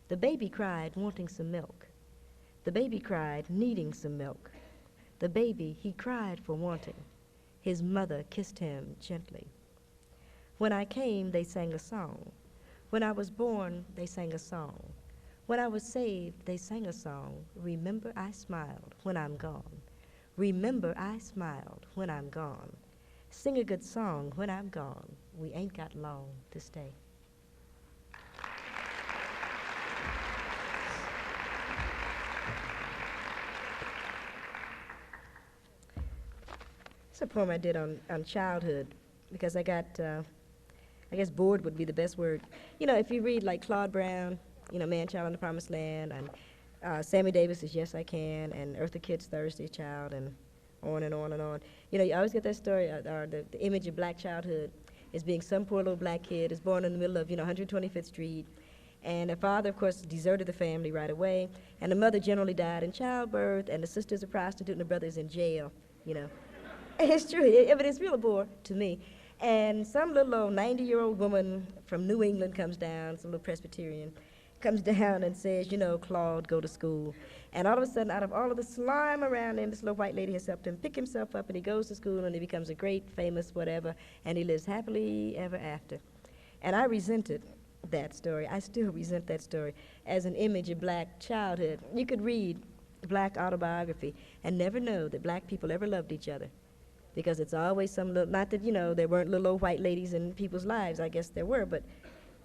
The baby cried, wanting some milk. The baby cried, needing some milk. The baby, he cried for wanting. His mother kissed him gently. When I came, they sang a song. When I was born, they sang a song. When I was saved, they sang a song. Remember I smiled when I'm gone. Remember I smiled when I'm gone. Sing a good song when I'm gone. We ain't got long to stay. It's a poem I did on childhood because I got, I guess bored would be the best word. You know, if you read like Claude Brown, you know, Man, Child on the Promised Land, and Sammy Davis's Yes, I Can, and Eartha Kitt's Thursday Child, and on and on and on. You know, you always get that story, or the image of black childhood as being some poor little black kid is born in the middle of, 125th Street, and the father, of course, deserted the family right away, and the mother generally died in childbirth, and the sister's a prostitute, and the brother's in jail, you know. It's true, but it's real a bore to me. And some little old 90-year-old woman from New England comes down, some little Presbyterian, comes down and says, Claude, go to school. And all of a sudden, out of all of the slime around him, this little white lady has helped him pick himself up, and he goes to school, and he becomes a great, famous whatever, and he lives happily ever after. And I resented that story. I still resent that story as an image of black childhood. You could read black autobiography and never know that black people ever loved each other, because it's always some little, not that, there weren't little old white ladies in people's lives. I guess there were, but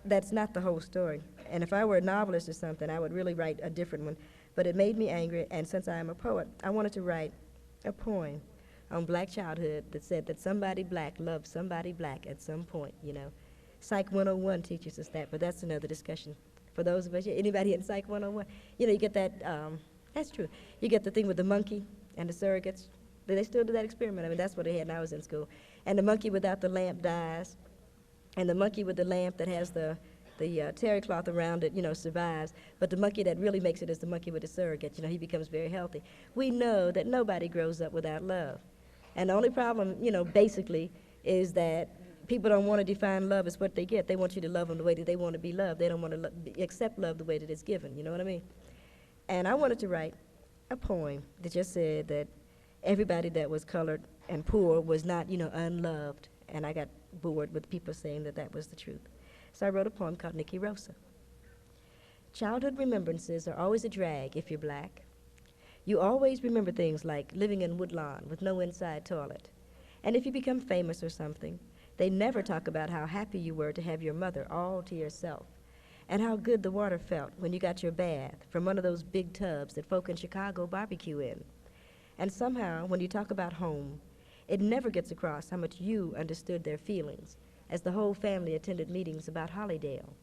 that's not the whole story. And if I were a novelist or something, I would really write a different one. But it made me angry, and since I am a poet, I wanted to write a poem on black childhood that said that somebody black loved somebody black at some point, Psych 101 teaches us that, but that's another discussion. For those of us, anybody in Psych 101, you get that, that's true. You get the thing with the monkey and the surrogates. They still do that experiment. I mean, that's what they had when I was in school. And the monkey without the lamp dies, and the monkey with the lamp that has the terry cloth around it, survives. But the monkey that really makes it is the monkey with the surrogate. He becomes very healthy. We know that nobody grows up without love. And the only problem, basically, is that people don't want to define love as what they get. They want you to love them the way that they want to be loved. They don't want to accept love the way that it's given. You know what I mean? And I wanted to write a poem that just said that everybody that was colored and poor was not, unloved. And I got bored with people saying that that was the truth. So I wrote a poem called Nikki Rosa. Childhood remembrances are always a drag if you're black. You always remember things like living in Woodlawn with no inside toilet. And if you become famous or something, they never talk about how happy you were to have your mother all to yourself, and how good the water felt when you got your bath from one of those big tubs that folk in Chicago barbecue in. And somehow, when you talk about home, it never gets across how much you understood their feelings as the whole family attended meetings about Hollydale.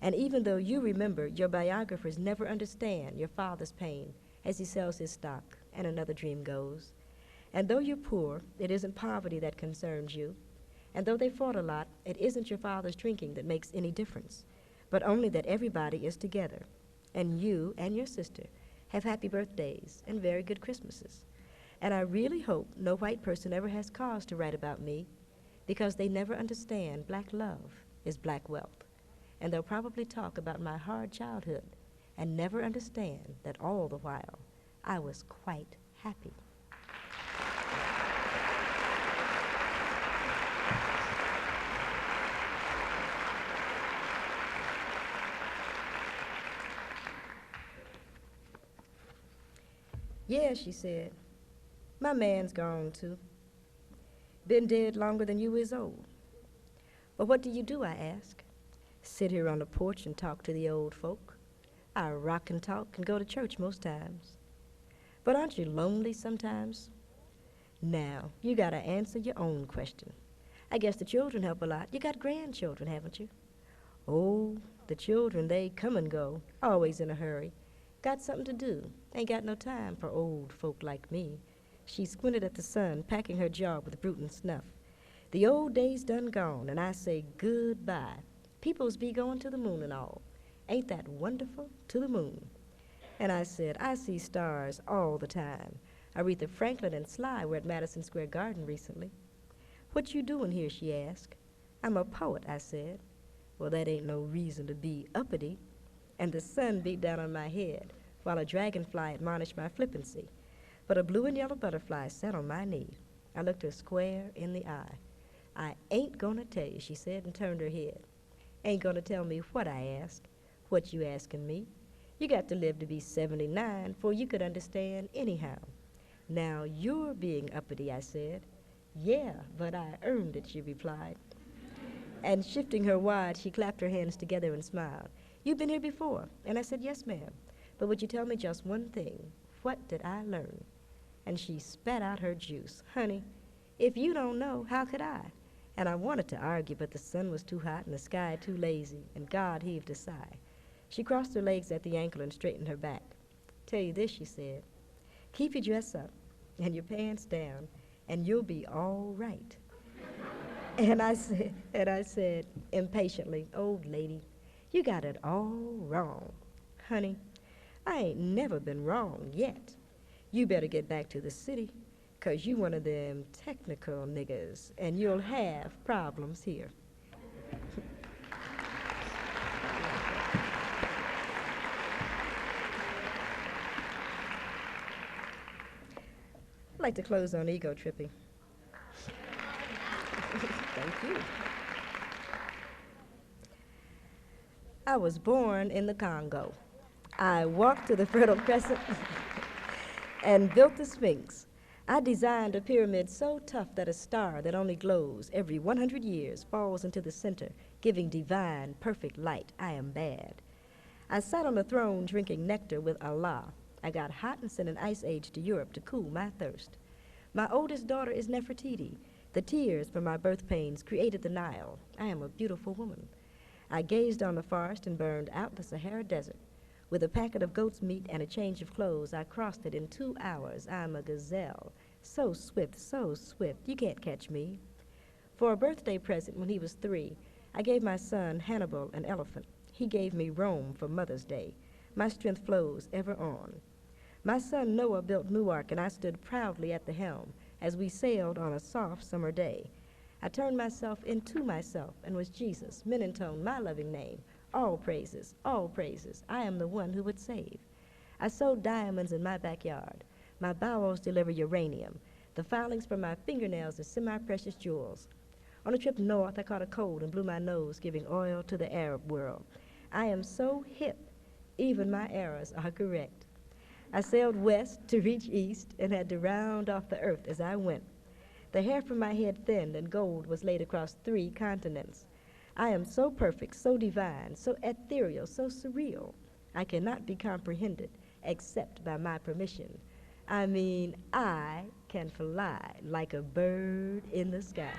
And even though you remember, your biographers never understand your father's pain as he sells his stock and another dream goes. And though you're poor, it isn't poverty that concerns you. And though they fought a lot, it isn't your father's drinking that makes any difference, but only that everybody is together, and you and your sister have happy birthdays and very good Christmases. And I really hope no white person ever has cause to write about me, because they never understand black love is black wealth. And they'll probably talk about my hard childhood and never understand that all the while I was quite happy. Yeah, she said, my man's gone too. Been dead longer than you is old. But what do you do, I ask? Sit here on the porch and talk to the old folk. I rock and talk and go to church most times. But aren't you lonely sometimes? Now, you gotta answer your own question. I guess the children help a lot. You got grandchildren, haven't you? Oh, the children, they come and go, always in a hurry. Got something to do. Ain't got no time for old folk like me. She squinted at the sun, packing her jaw with Bruton snuff. The old days done gone, and I say goodbye. Peoples be going to the moon and all. Ain't that wonderful? To the moon. And I said, I see stars all the time. Aretha Franklin and Sly were at Madison Square Garden recently. What you doing here, she asked. I'm a poet, I said. Well, that ain't no reason to be uppity. And the sun beat down on my head, while a dragonfly admonished my flippancy. But a blue and yellow butterfly sat on my knee. I looked her square in the eye. I ain't gonna tell you, she said, and turned her head. Ain't gonna tell me what, I asked. What you asking me? You got to live to be 79 before you could understand anyhow. Now you're being uppity, I said. Yeah, but I earned it, she replied. And shifting her wide, she clapped her hands together and smiled. You've been here before? And I said, yes, ma'am. But would you tell me just one thing? What did I learn? And she spat out her juice. Honey, if you don't know, how could I? And I wanted to argue, but the sun was too hot and the sky too lazy, and God heaved a sigh. She crossed her legs at the ankle and straightened her back. Tell you this, she said, keep your dress up and your pants down, and you'll be all right. And I said impatiently, old lady, you got it all wrong. Honey, I ain't never been wrong yet. You better get back to the city, 'cause you one of them technical niggers, and you'll have problems here. I'd like to close on ego tripping. Thank you. I was born in the Congo. I walked to the Fertile Crescent and built the Sphinx. I designed a pyramid so tough that a star that only glows every 100 years falls into the center, giving divine, perfect light. I am bad. I sat on the throne drinking nectar with Allah. I got hot and sent an ice age to Europe to cool my thirst. My oldest daughter is Nefertiti. The tears from my birth pains created the Nile. I am a beautiful woman. I gazed on the forest and burned out the Sahara Desert. With a packet of goat's meat and a change of clothes, I crossed it in 2 hours. I'm a gazelle. So swift, you can't catch me. For a birthday present when he was 3, I gave my son Hannibal an elephant. He gave me Rome for Mother's Day. My strength flows ever on. My son Noah built Newark, and I stood proudly at the helm as we sailed on a soft summer day. I turned myself into myself and was Jesus, Menentone, my loving name. All praises, I am the one who would save. I sowed diamonds in my backyard. My bowels deliver uranium. The filings from my fingernails are semi-precious jewels. On a trip north, I caught a cold and blew my nose, giving oil to the Arab world. I am so hip, even my errors are correct. I sailed west to reach east and had to round off the earth as I went. The hair from my head thinned and gold was laid across 3 continents. I am so perfect, so divine, so ethereal, so surreal. I cannot be comprehended except by my permission. I mean, I can fly like a bird in the sky.